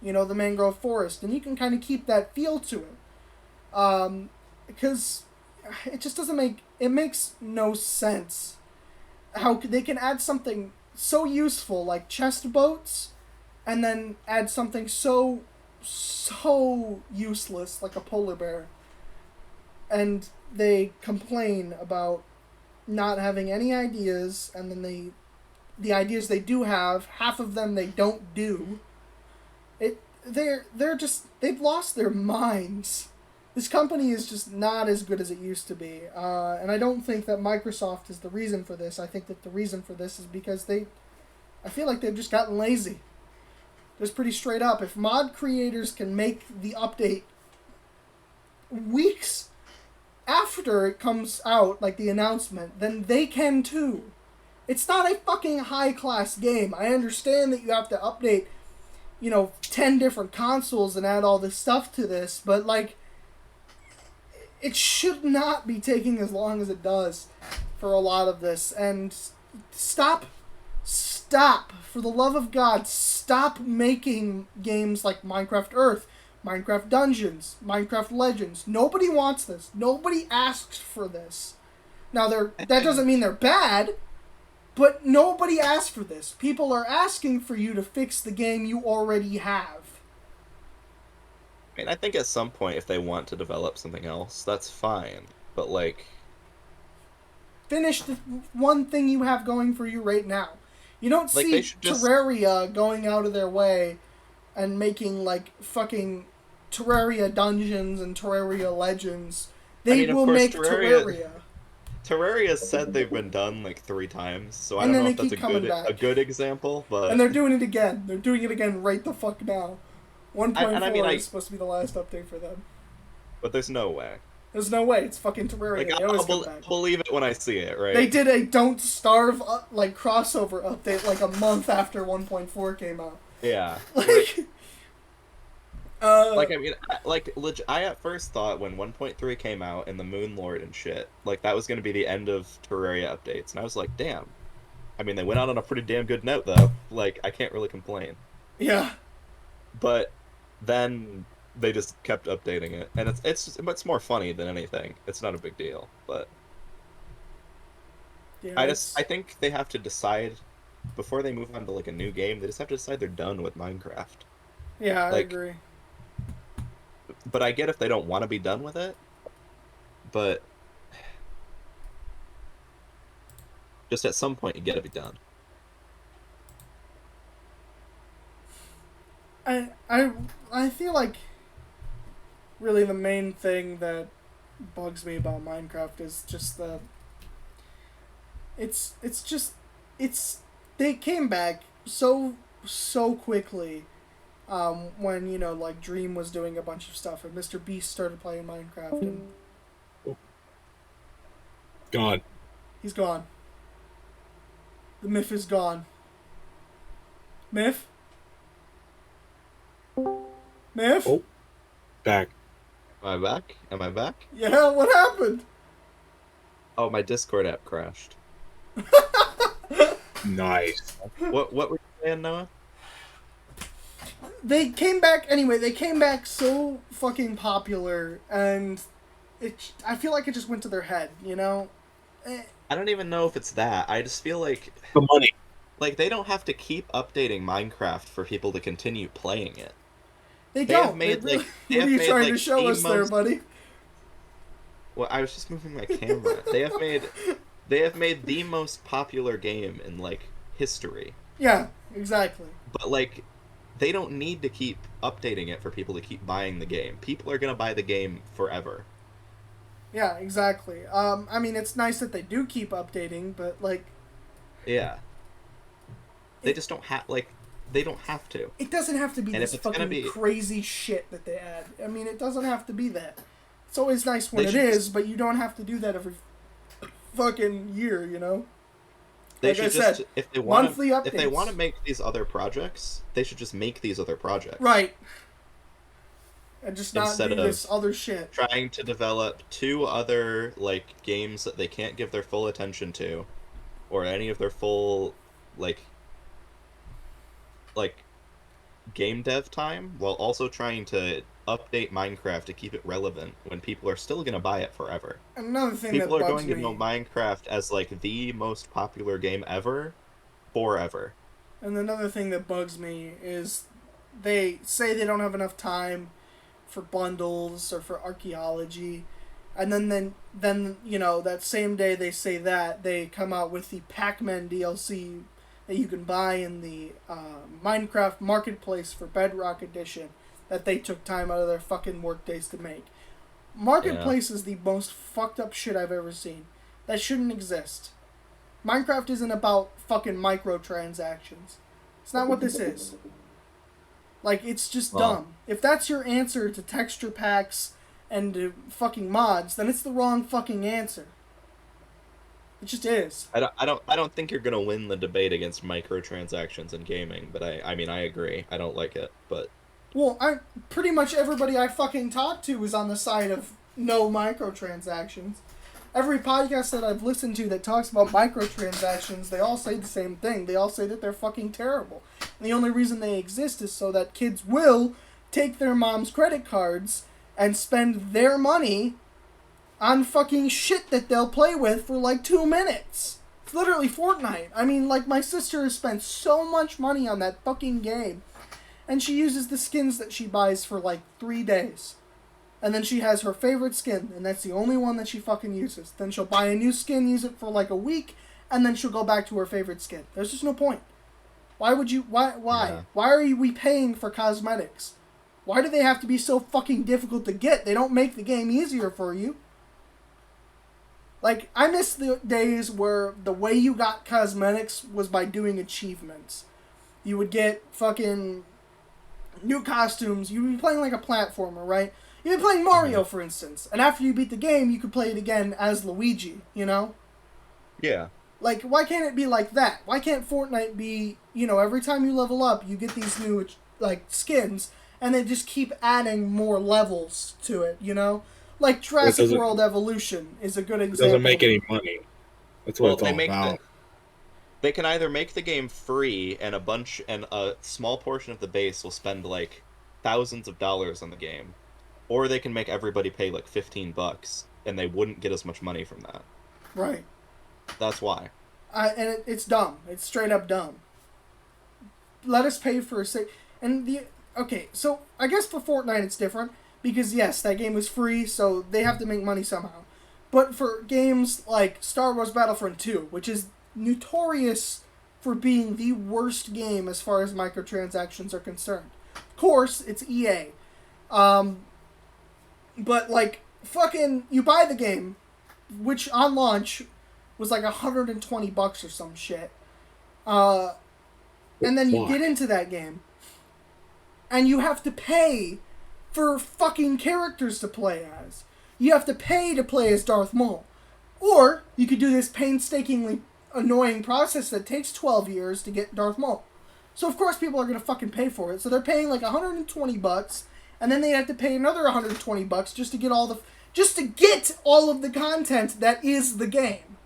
the mangrove forest, and you can kind of keep that feel to it. Because it just it makes no sense how they can add something so useful like chest boats, and then add something so useless like a polar bear, and they complain about not having any ideas, and then the ideas they do have, half of them they don't do. They've lost their minds. This company is just not as good as it used to be, and I don't think that Microsoft is the reason for this. I think that the reason for this is because I feel like they've just gotten lazy. Just pretty straight up. If mod creators can make the update weeks after it comes out, like the announcement, then they can too. It's not a fucking high-class game. I understand that you have to update, 10 different consoles and add all this stuff to this, but, like, it should not be taking as long as it does for a lot of this. And stop, for the love of God, stop making games like Minecraft Earth, Minecraft Dungeons, Minecraft Legends. Nobody wants this. Nobody asked for this. Now, that doesn't mean they're bad, but nobody asked for this. People are asking for you to fix the game you already have. I mean, I think at some point, if they want to develop something else, that's fine. But, like... Finish the one thing you have going for you right now. You don't see Terraria going out of their way and making, like, fucking Terraria Dungeons and Terraria Legends. They will make Terraria. Terraria said they've been done, like, 3 times, so I don't know if that's a good example, but... And they're doing it again. They're doing it again right the fuck now. 1.4 is supposed to be the last update for them. But there's no way. There's no way. It's fucking Terraria. I'll believe it when I see it, right? They did a Don't Starve crossover update like a month after 1.4 came out. Yeah. I at first thought when 1.3 came out and the Moon Lord and shit, like, that was going to be the end of Terraria updates. And I was like, damn. I mean, they went out on a pretty damn good note, though. Like, I can't really complain. Yeah. But then they just kept updating it, and it's more funny than anything. It's not a big deal, but yeah, I think they have to decide before they move on to, like, a new game. They just have to decide they're done with Minecraft. Yeah, I agree. But I get if they don't want to be done with it, but just at some point you gotta be done. I feel like really the main thing that bugs me about Minecraft is just they came back so quickly when like Dream was doing a bunch of stuff and Mr. Beast started playing Minecraft and gone. He's gone. The myth is gone. Myth? Myth? Oh, back. Am I back? Yeah, what happened? Oh, my Discord app crashed. Nice. What were you saying, Noah? They came back anyway. They came back so fucking popular, and I feel like it just went to their head, I don't even know if it's that. I just feel like the money. Like, they don't have to keep updating Minecraft for people to continue playing it. They don't. What are you trying to show us there, buddy? Well, I was just moving my camera. They have made the most popular game in, like, history. Yeah, exactly. But, like, they don't need to keep updating it for people to keep buying the game. People are gonna buy the game forever. Yeah, exactly. I mean, it's nice that they do keep updating, but, like... Yeah. They just don't have, like... They don't have to. It doesn't have to be this fucking crazy shit that they add. I mean, it doesn't have to be that. It's always nice when it is, but you don't have to do that every fucking year, Like I said, if they want monthly updates. If they want to make these other projects, they should just make these other projects. Right. And just not do this other shit. Trying to develop 2 other, like, games that they can't give their full attention to, or any of their full, like game dev time, while also trying to update Minecraft to keep it relevant when people are still going to buy it forever. Another thing people that are bugs going to know Minecraft as, like, the most popular game ever, forever. And another thing that bugs me is they say they don't have enough time for bundles or for archaeology, and then that same day they say that, they come out with the Pac-Man DLC that you can buy in the Minecraft Marketplace for Bedrock Edition that they took time out of their fucking work days to make. Marketplace is the most fucked up shit I've ever seen. That shouldn't exist. Minecraft isn't about fucking microtransactions. It's not what this is. Like, it's just dumb. If that's your answer to texture packs and fucking mods, then it's the wrong fucking answer. It just is. I don't think you're gonna win the debate against microtransactions in gaming, but I mean I agree. I don't like it, but well, pretty much everybody I fucking talk to is on the side of no microtransactions. Every podcast that I've listened to that talks about microtransactions, they all say the same thing. They all say that they're fucking terrible. And the only reason they exist is so that kids will take their mom's credit cards and spend their money on fucking shit that they'll play with for like 2 minutes. It's literally Fortnite. I mean, like, my sister has spent so much money on that fucking game, and she uses the skins that she buys for like 3 days. And then she has her favorite skin, and that's the only one that she fucking uses. Then she'll buy a new skin, use it for like a week, and then she'll go back to her favorite skin. There's just no point. Why would you... Why? Yeah. Why are we paying for cosmetics? Why do they have to be so fucking difficult to get? They don't make the game easier for you. Like, I miss the days where the way you got cosmetics was by doing achievements. You would get fucking new costumes. You would be playing like a platformer, right? You'd be playing Mario, for instance. And after you beat the game, you could play it again as Luigi, you know? yeah. Like, why can't it be like that? Why can't Fortnite be, you know, every time you level up, you get these new, like, skins, and they just keep adding more levels to it, you know? Like Jurassic World Evolution is a good example. It doesn't make any money. That's what it's all about. They can either make the game free and a small portion of the base will spend like thousands of dollars on the game, or they can make everybody pay like $15 and they wouldn't get as much money from that. Right. That's why. And it's dumb. It's straight up dumb. Let us pay for okay, so I guess for Fortnite it's different. Because, yes, that game was free, so they have to make money somehow. But for games like Star Wars Battlefront 2, which is notorious for being the worst game as far as microtransactions are concerned. Of course, it's EA. But, like, fucking, you buy the game, which on launch was like $120 or some shit. And then you get into that game, and you have to pay for fucking characters to play as. You have to pay to play as Darth Maul. Or, you could do this painstakingly annoying process that takes 12 years to get Darth Maul. So of course people are gonna fucking pay for it. So they're paying like $120, and then they have to pay another $120 just to get all of the content that is the game.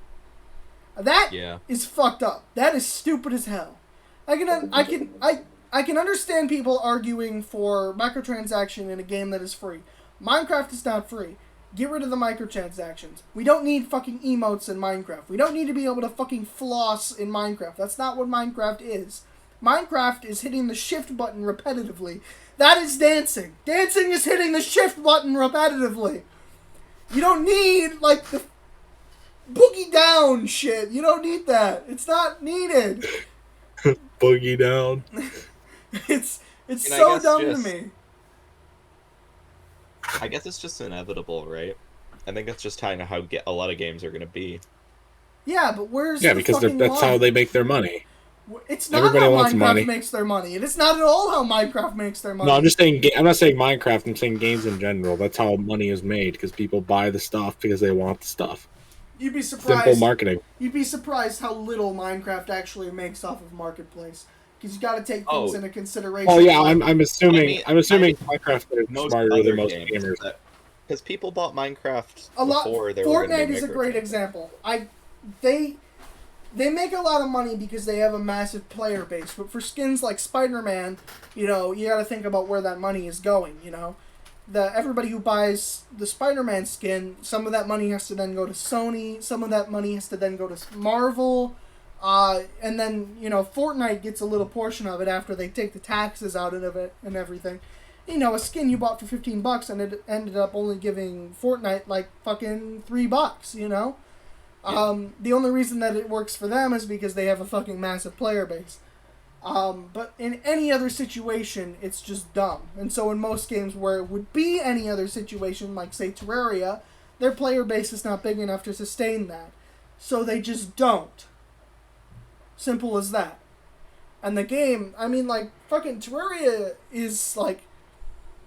That is fucked up. That is stupid as hell. I can understand people arguing for microtransaction in a game that is free. Minecraft is not free. Get rid of the microtransactions. We don't need fucking emotes in Minecraft. We don't need to be able to fucking floss in Minecraft. That's not what Minecraft is. Minecraft is hitting the shift button repetitively. That is dancing. Dancing is hitting the shift button repetitively. You don't need, like, the boogie down shit. You don't need that. It's not needed. Boogie down. It's so dumb to me. I guess it's just inevitable, right? I think that's just kind of how a lot of games are going to be. Yeah, but where's because that's how they make their money. It's not how Minecraft makes their money. It is not at all how Minecraft makes their money. No, I'm just saying. I'm not saying Minecraft. I'm saying games in general. That's how money is made, because people buy the stuff because they want the stuff. You'd be surprised. Simple marketing. You'd be surprised how little Minecraft actually makes off of Marketplace. Because you got to take things into consideration. Oh yeah, I'm assuming. I'm assuming Minecraft is smarter than most gamers. Because people bought Minecraft before they were Fortnite is a great example. They make a lot of money because they have a massive player base. But for skins like Spider-Man, you know, you got to think about where that money is going. You know, everybody who buys the Spider-Man skin, some of that money has to then go to Sony. Some of that money has to then go to Marvel. And then, you know, Fortnite gets a little portion of it after they take the taxes out of it and everything. You know, a skin you bought for $15 and it ended up only giving Fortnite like fucking $3, you know? The only reason that it works for them is because they have a fucking massive player base. But in any other situation, it's just dumb. And so in most games where it would be any other situation, like, say, Terraria, their player base is not big enough to sustain that. So they just don't. Simple as that. And the game, I mean, like, fucking Terraria is, like,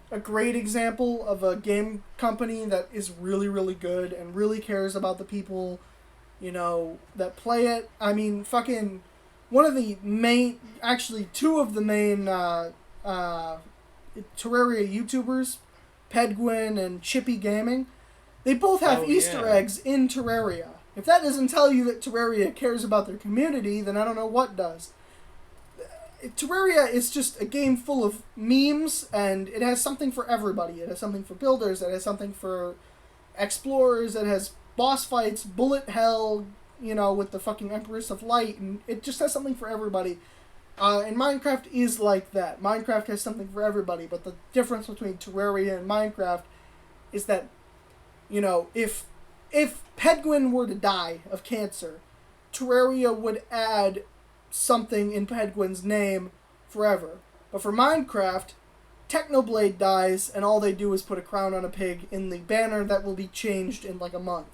a great example of a game company that is really, really good and really cares about the people, you know, that play it. I mean, fucking... one of the main, actually two of the main Terraria YouTubers, Pedguin and Chippy Gaming, they both have Easter eggs in Terraria. If that doesn't tell you that Terraria cares about their community, then I don't know what does. Terraria is just a game full of memes, and it has something for everybody. It has something for builders, it has something for explorers, it has boss fights, bullet hell, you know, with the fucking Empress of Light, and it just has something for everybody. And Minecraft is like that. Minecraft has something for everybody, but the difference between Terraria and Minecraft is that, you know, if Pedguin were to die of cancer, Terraria would add something in Pedguin's name forever. But for Minecraft, Technoblade dies, and all they do is put a crown on a pig in the banner that will be changed in like a month.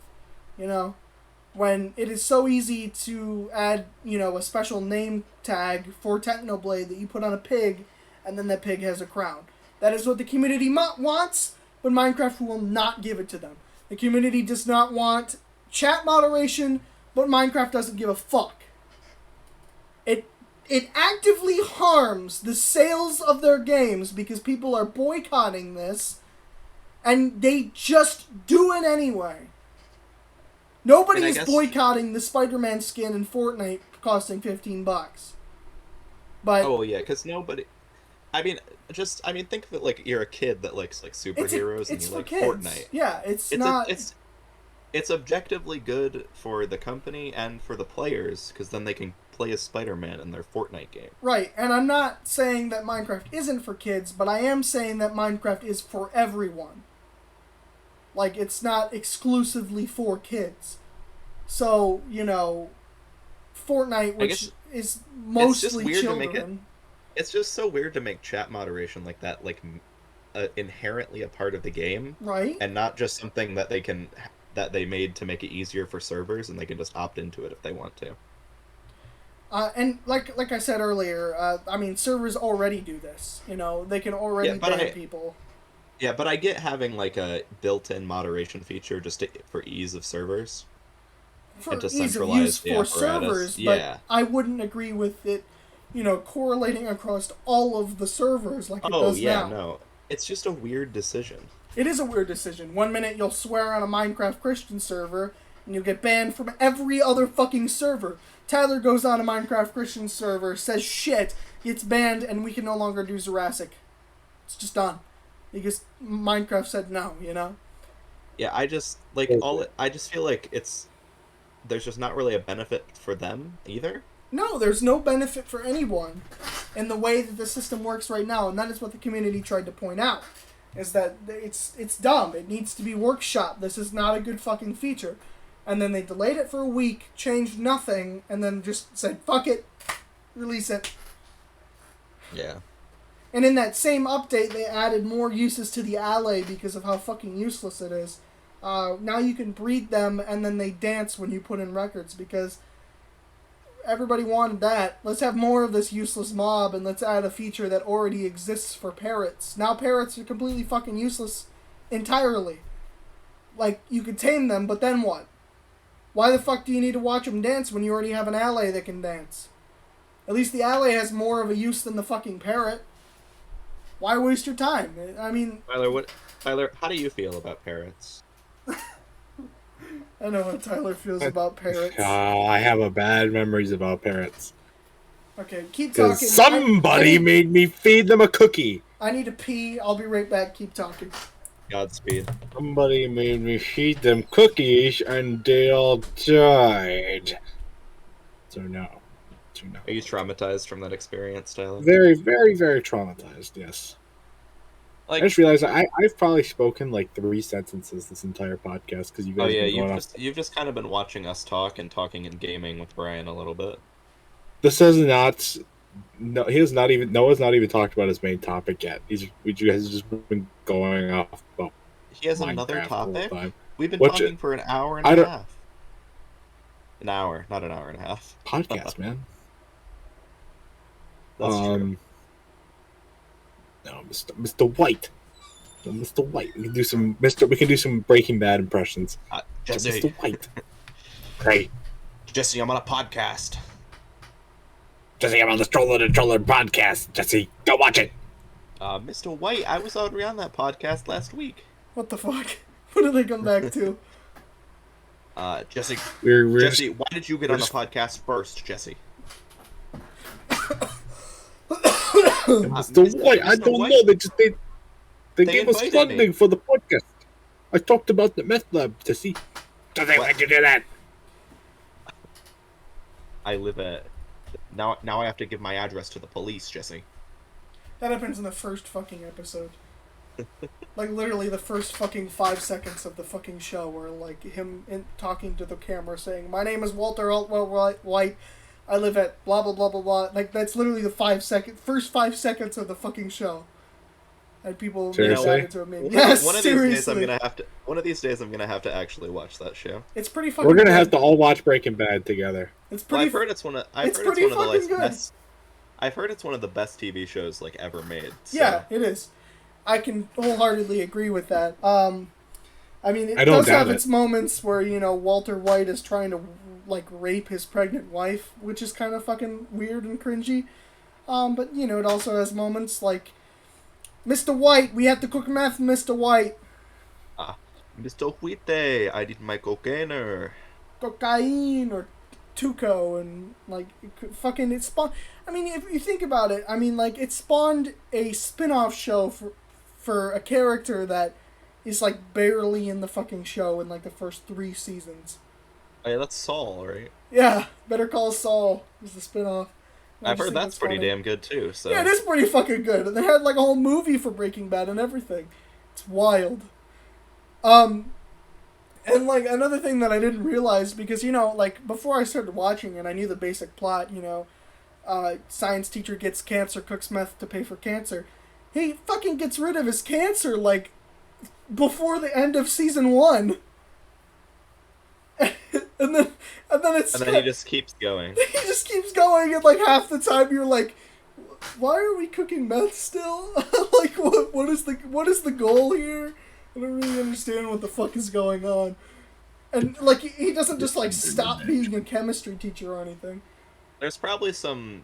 You know? When it is so easy to add, you know, a special name tag for Technoblade that you put on a pig, and then that pig has a crown. That is what the community wants, but Minecraft will not give it to them. The community does not want chat moderation, but Minecraft doesn't give a fuck. It actively harms the sales of their games because people are boycotting this, and they just do it anyway. Nobody is boycotting the Spider-Man skin in Fortnite costing $15. But oh yeah, because nobody. I mean, think of it like you're a kid that likes like superheroes and you like kids. Fortnite. Yeah, it's objectively good for the company and for the players because then they can play as Spider-Man in their Fortnite game. Right, and I'm not saying that Minecraft isn't for kids, but I am saying that Minecraft is for everyone. Like, it's not exclusively for kids. So, you know, Fortnite, which is mostly children. It's just so weird to make chat moderation like that, like, inherently a part of the game. Right. And not just something that they made to make it easier for servers, and they can just opt into it if they want to. And like I said earlier, I mean, servers already do this. You know, they can already ban people. Yeah, but I get having like a built-in moderation feature just for ease of servers. For ease of use for servers, but I wouldn't agree with it, you know, correlating across all of the servers like it does now. No. It's just a weird decision. It is a weird decision. One minute you'll swear on a Minecraft Christian server, and you'll get banned from every other fucking server. Tyler goes on a Minecraft Christian server, says shit, gets banned, and we can no longer do Jurassic. It's just done. Because Minecraft said no, you know? Yeah, I just feel like there's just not really a benefit for them either. No, there's no benefit for anyone in the way that the system works right now, and that is what the community tried to point out. Is that it's dumb. It needs to be workshopped. This is not a good fucking feature. And then they delayed it for a week, changed nothing, and then just said, fuck it, release it. Yeah. And in that same update, they added more uses to the alley because of how fucking useless it is. Now you can breed them, and then they dance when you put in records, because everybody wanted that. Let's have more of this useless mob, and let's add a feature that already exists for parrots. Now parrots are completely fucking useless entirely. Like, you could tame them, but then what? Why the fuck do you need to watch them dance when you already have an ally that can dance? At least the ally has more of a use than the fucking parrot. Why waste your time? I mean... Tyler, how do you feel about parrots? I know what Tyler feels about parrots. I have bad memories about parrots. Okay, keep talking. Somebody made me feed them a cookie. I need to pee. I'll be right back. Keep talking. Godspeed. Somebody made me feed them cookies, and they all died. So no. Are you traumatized from that experience, Tyler? Very, very, very traumatized, yes. I just realized I've probably spoken like 3 sentences this entire podcast because you Oh guys have yeah, been going off. you've just kind of been watching us talk and talking and gaming with Brian a little bit. This is not. No, he has not even. Noah's not even talked about his main topic yet. You guys have just been going off about He has another Minecraft the whole topic. time. We've been Which talking for an hour and I a don't half. An hour, not an hour and a half. podcast, man. That's true. No, Mr. White. No, Mr. White. We can do some We can do some Breaking Bad impressions. Jesse, Mr. White. Hey, Jesse, I'm on a podcast. Jesse, I'm on the Strollin and Trollin podcast. Jesse, go watch it. Mr. White, I was already on that podcast last week. What the fuck? What did they come back to? Jesse, Jesse, why did you get on the podcast first, Jesse? Mr. White, I don't know. They gave us funding me for the podcast. I talked about the meth lab to see. Jesse, why'd you do that? I live at... Now I have to give my address to the police, Jesse. That happens in the first fucking episode. Like, literally the first fucking 5 seconds of the fucking show, where, like, him talking to the camera saying, "My name is Walter White. I live at blah, blah, blah, blah, blah." Like, that's literally the first 5 seconds of the fucking show. And people seriously? to a meme. Yes, one of seriously. these days I'm gonna have to actually watch that show. It's pretty fucking We're gonna good. have to all watch Breaking Bad together. It's pretty... I've heard it's one of the best... I've heard it's one of the best TV shows, like, ever made. So. Yeah, it is. I can wholeheartedly agree with that. I mean, it I don't does have doubt its moments where, you know, Walter White is trying to, like, rape his pregnant wife, which is kind of fucking weird and cringy. But, you know, it also has moments like, "Mr. White, we have to cook meth, Mr. White." Mr. White, I need my cocaine. Cocaine or Tuco, and, like, it spawned... I mean, if you think about it, I mean, like, it spawned a spin-off show for a character that is, like, barely in the fucking show in, like, the first 3 seasons. Oh, yeah, that's Saul, right? Yeah, Better Call Saul is the spin-off. I've heard that's pretty damn good, too, so... Yeah, it is pretty fucking good. And they had, like, a whole movie for Breaking Bad and everything. It's wild. And, like, another thing that I didn't realize, because, you know, like, before I started watching and I knew the basic plot, you know, science teacher gets cancer, cooks meth to pay for cancer. He fucking gets rid of his cancer, like, before the end of season 1. and then he just keeps going. He just keeps going, and, like, half the time you're like, why are we cooking meth still? Like, what is the goal here? I don't really understand what the fuck is going on. And, like, he doesn't just, like, stop being a chemistry teacher or anything. There's probably some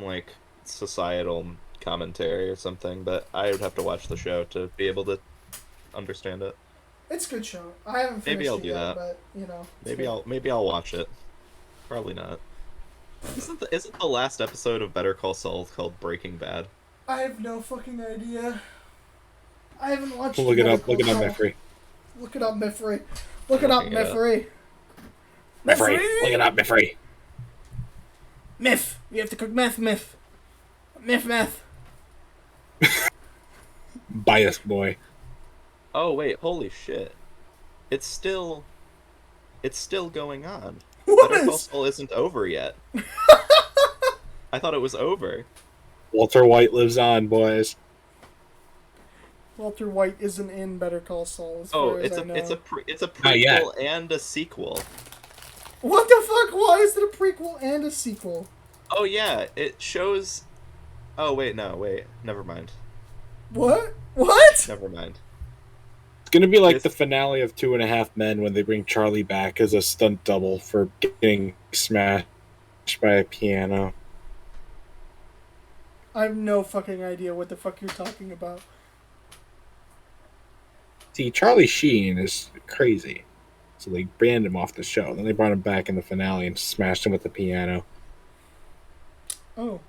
like societal commentary or something, but I would have to watch the show to be able to understand it. It's a good show. I haven't finished Maybe I'll it do yet, that. but, you know. Maybe I'll watch it. Probably not. Isn't the last episode of Better Call Saul called Breaking Bad? I have no fucking idea. I haven't watched Look it up. Look it up, Miffery. Look it up, Miffery. Look it up, Miffery. Miffery. Look it up, Miffery. Miff. We have to cook meth, Miff. Meth. Bias boy. Oh wait, holy shit! It's still going on. What Better Call is? Saul isn't over yet. I thought it was over. Walter White lives on, boys. Walter White isn't in Better Call Saul. As Oh, far as it's I know. a prequel and a sequel. What the fuck? Why is it a prequel and a sequel? Oh yeah, it shows. Oh wait, never mind. What? What? Never mind. It's gonna be like the finale of 2.5 Men when they bring Charlie back as a stunt double for getting smashed by a piano. I have no fucking idea what the fuck you're talking about. See, Charlie Sheen is crazy. So they banned him off the show. Then they brought him back in the finale and smashed him with the piano. Oh.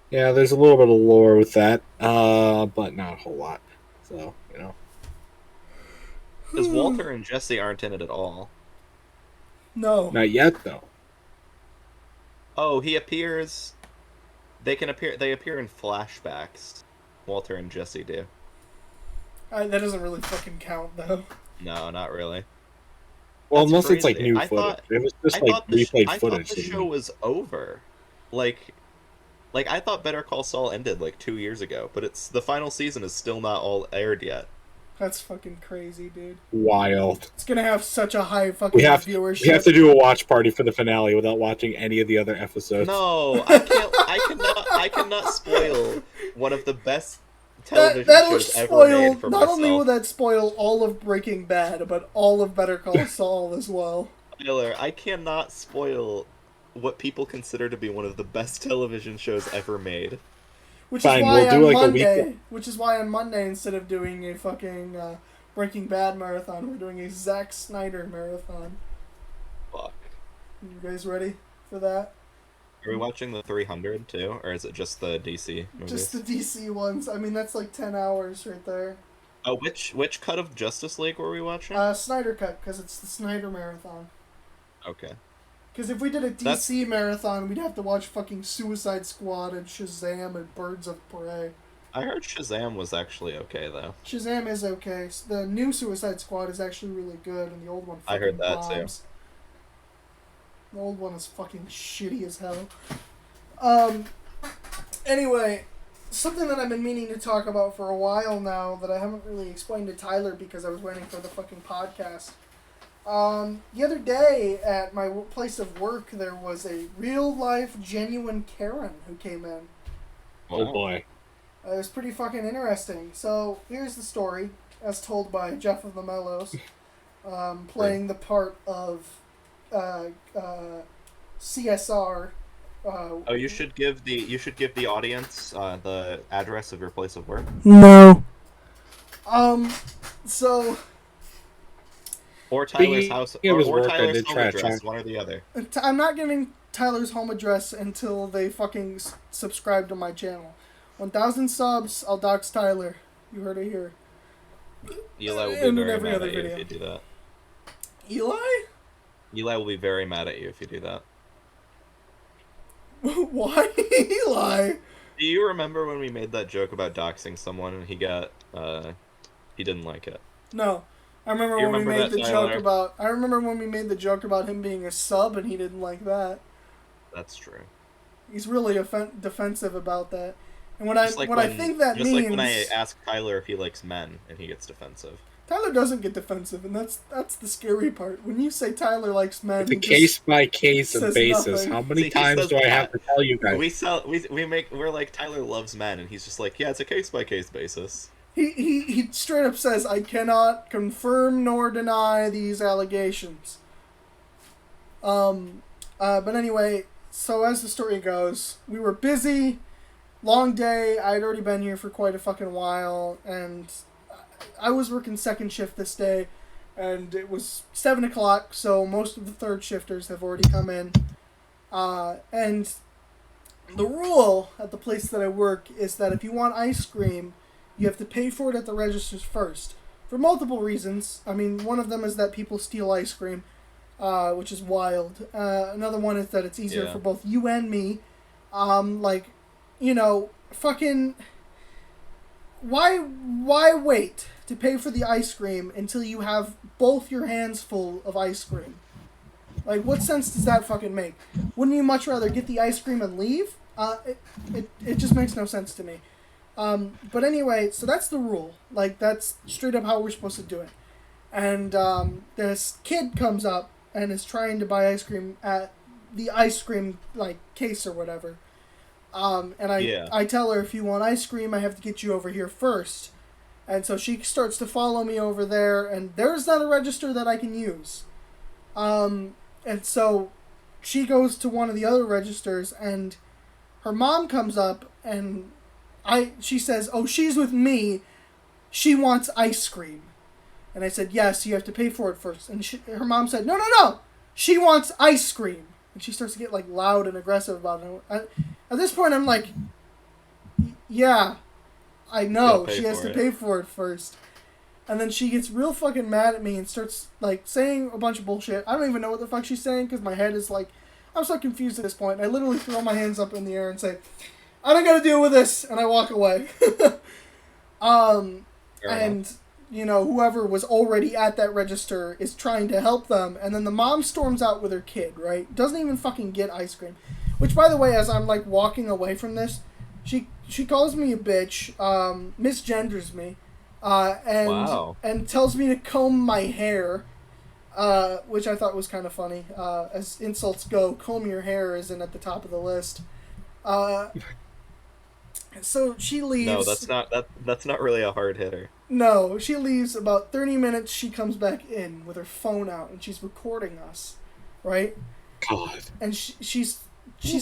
Yeah, there's a little bit of lore with that, but not a whole lot. So, you know. Because Walter and Jesse aren't in it at all. No. Not yet, though. Oh, he appears. They appear in flashbacks. Walter and Jesse do. That doesn't really fucking count, though. No, not really. Well, That's unless crazy. it's like new footage. It was just like replayed I footage. thought the show was over. Like I thought Better Call Saul ended like 2 years ago, but the final season is still not all aired yet. That's fucking crazy, dude. Wild. It's gonna have such a high fucking viewership. We have to do a watch party for the finale without watching any of the other episodes. No, I can't. I cannot spoil one of the best television shows ever made for myself. Not only will that spoil all of Breaking Bad, but all of Better Call Saul as well. Tyler, I cannot spoil what people consider to be one of the best television shows ever made. Which is why on Monday, instead of doing a fucking Breaking Bad marathon, we're doing a Zack Snyder marathon. Fuck. You guys ready for that? Are we watching the 300 too, or is it just the DC movies? Just the DC ones. I mean, that's like 10 hours right there. Oh, which cut of Justice League were we watching? Snyder cut, because it's the Snyder marathon. Okay. Because if we did a DC marathon, we'd have to watch fucking Suicide Squad and Shazam and Birds of Prey. I heard Shazam was actually okay, though. Shazam is okay. The new Suicide Squad is actually really good, and the old one fucking I heard that, bombs. too. The old one is fucking shitty as hell. Anyway, something that I've been meaning to talk about for a while now that I haven't really explained to Tyler because I was waiting for the fucking podcast. The other day at my place of work, there was a real-life, genuine Karen who came in. Oh boy. It was pretty fucking interesting. So, here's the story, as told by Jeff of the Mellows, playing the part of CSR. You should give the audience the address of your place of work. No. So... Or Tyler's house, or Tyler's home address, one or the other. I'm not giving Tyler's home address until they fucking subscribe to my channel. 1,000 subs, I'll dox Tyler. You heard it here. Eli will be very mad at you if you do that. Eli? Eli will be very mad at you if you do that. Why Eli? Do you remember when we made that joke about doxing someone and he didn't like it? No. I remember when we made the joke about him being a sub and he didn't like that. That's true. He's really defensive about that. And I think that means... Just like when I ask Tyler if he likes men and he gets defensive. Tyler doesn't get defensive, and that's the scary part. When you say Tyler likes men, it's a case-by-case basis. Nothing. How many times do I have to tell you guys? We're like, Tyler loves men, and he's just like, yeah, it's a case-by-case basis. He straight up says, I cannot confirm nor deny these allegations. But anyway, so as the story goes, we were busy, long day, I'd already been here for quite a fucking while, and I was working second shift this day, and it was 7 o'clock, so most of the third shifters have already come in. And the rule at the place that I work is that if you want ice cream, you have to pay for it at the registers first. For multiple reasons. I mean, one of them is that people steal ice cream, which is wild. Another one is that it's easier for both you and me. Fucking... Why wait to pay for the ice cream until you have both your hands full of ice cream? Like, what sense does that fucking make? Wouldn't you much rather get the ice cream and leave? It just makes no sense to me. But anyway, so that's the rule. Like, that's straight up how we're supposed to do it. And this kid comes up and is trying to buy ice cream at the ice cream, like, case or whatever. I tell her, if you want ice cream, I have to get you over here first. And so she starts to follow me over there, and there's not a register that I can use. And so she goes to one of the other registers, and her mom comes up, and she says, oh, she's with me. She wants ice cream. And I said, yes, you have to pay for it first. And her mom said, no. She wants ice cream. And she starts to get, like, loud and aggressive about it. At this point, I'm like, yeah, I know. She has to pay for it first. And then she gets real fucking mad at me and starts, like, saying a bunch of bullshit. I don't even know what the fuck she's saying because my head is, like, I'm so confused at this point. I literally throw my hands up in the air and say, I don't gotta deal with this, and I walk away. Fair and, you know, whoever was already at that register is trying to help them, and then the mom storms out with her kid, right? Doesn't even fucking get ice cream. Which, by the way, as I'm, like, walking away from this, she calls me a bitch, misgenders me, and tells me to comb my hair, which I thought was kind of funny. As insults go, comb your hair isn't at the top of the list. So she leaves. No, that's not really a hard hitter. No, she leaves. About 30 minutes, she comes back in with her phone out, and she's recording us, right? God. And she's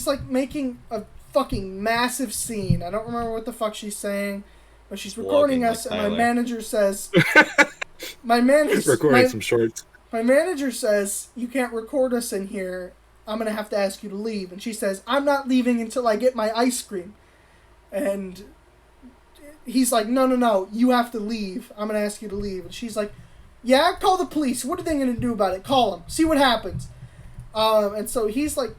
like making a fucking massive scene. I don't remember what the fuck she's saying, but she's recording us, and my manager says, recording some shorts. My manager says, you can't record us in here. I'm gonna have to ask you to leave. And she says, I'm not leaving until I get my ice cream. And he's like, no, you have to leave. I'm going to ask you to leave. And she's like, yeah, call the police. What are they going to do about it? Call them. See what happens. And so he's like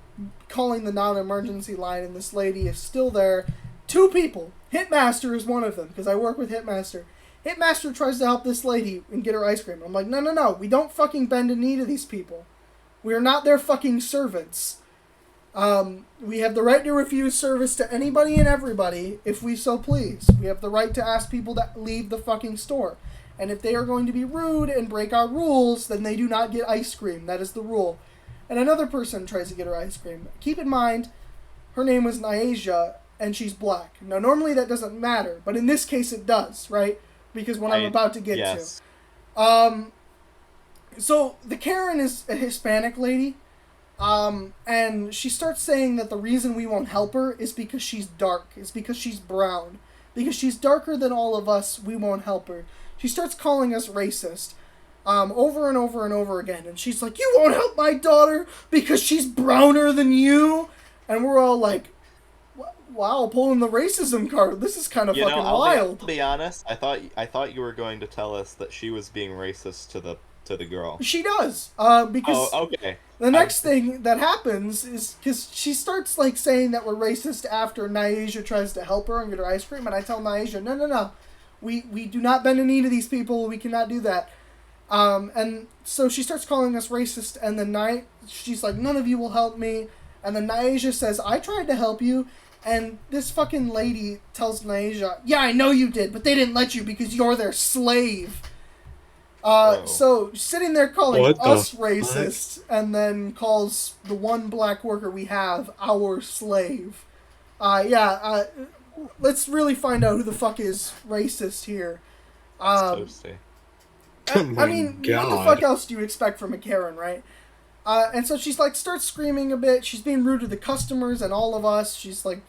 calling the non-emergency line, and this lady is still there. 2 people. Hitmaster is one of them, because I work with Hitmaster. Hitmaster tries to help this lady and get her ice cream. I'm like, no. We don't fucking bend a knee to these people. We are not their fucking servants. We have the right to refuse service to anybody and everybody if we so please. We have the right to ask people to leave the fucking store. And if they are going to be rude and break our rules, then they do not get ice cream. That is the rule. And another person tries to get her ice cream. Keep in mind, her name was Nyasia, and she's black. Now, normally that doesn't matter, but in this case it does, right? Because what I'm about to get to. So, the Karen is a Hispanic lady. And she starts saying that the reason we won't help her is because she's dark. It's because she's brown. Because she's darker than all of us, we won't help her. She starts calling us racist. Over and over and over again. And she's like, you won't help my daughter because she's browner than you? And we're all like, wow, pulling the racism card. This is kind of fucking wild. I'll be honest, I thought you were going to tell us that she was being racist to the girl. She does. Because okay. The next thing that happens is because she starts like saying that we're racist after Nyasia tries to help her and get her ice cream, and I tell Nyasia, no. We do not bend a knee to these people. We cannot do that. And so she starts calling us racist, and then she's like, none of you will help me. And then Nyasia says, I tried to help you. And this fucking lady tells Nyasia, yeah, I know you did, but they didn't let you because you're their slave. So sitting there calling us racist, and then calls the one black worker we have our slave. Let's really find out who the fuck is racist here. That's toasty. I mean, what the fuck else do you expect from a Karen, right? And so she's like, starts screaming a bit. She's being rude to the customers and all of us. She's like,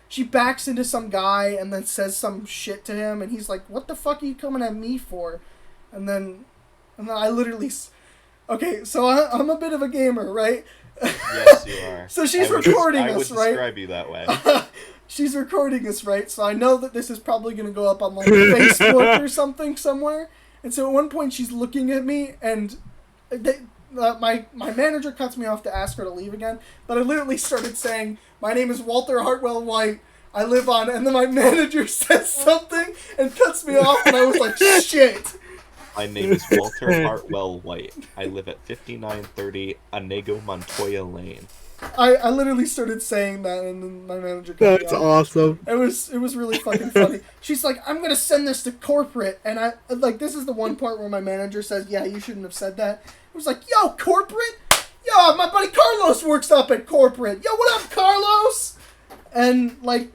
she backs into some guy and then says some shit to him, and he's like, what the fuck are you coming at me for? And then I literally... Okay, so I'm a bit of a gamer, right? Yes, you are. So she's recording us, right? I would describe you that way. She's recording us, right? So I know that this is probably going to go up on like Facebook or something somewhere. And so at one point she's looking at me, and my manager cuts me off to ask her to leave again. But I literally started saying, my name is Walter Hartwell White. I live on... And then my manager says something and cuts me off, and I was like, shit. My name is Walter Hartwell White. I live at 5930 Anego Montoya Lane. I literally started saying that, and then my manager cut me off. That's awesome. It was really fucking funny. She's like, I'm gonna send this to corporate, and I like, this is the one part where my manager says, yeah, you shouldn't have said that. I was like, yo, corporate? Yo, my buddy Carlos works up at corporate. Yo, what up, Carlos? And like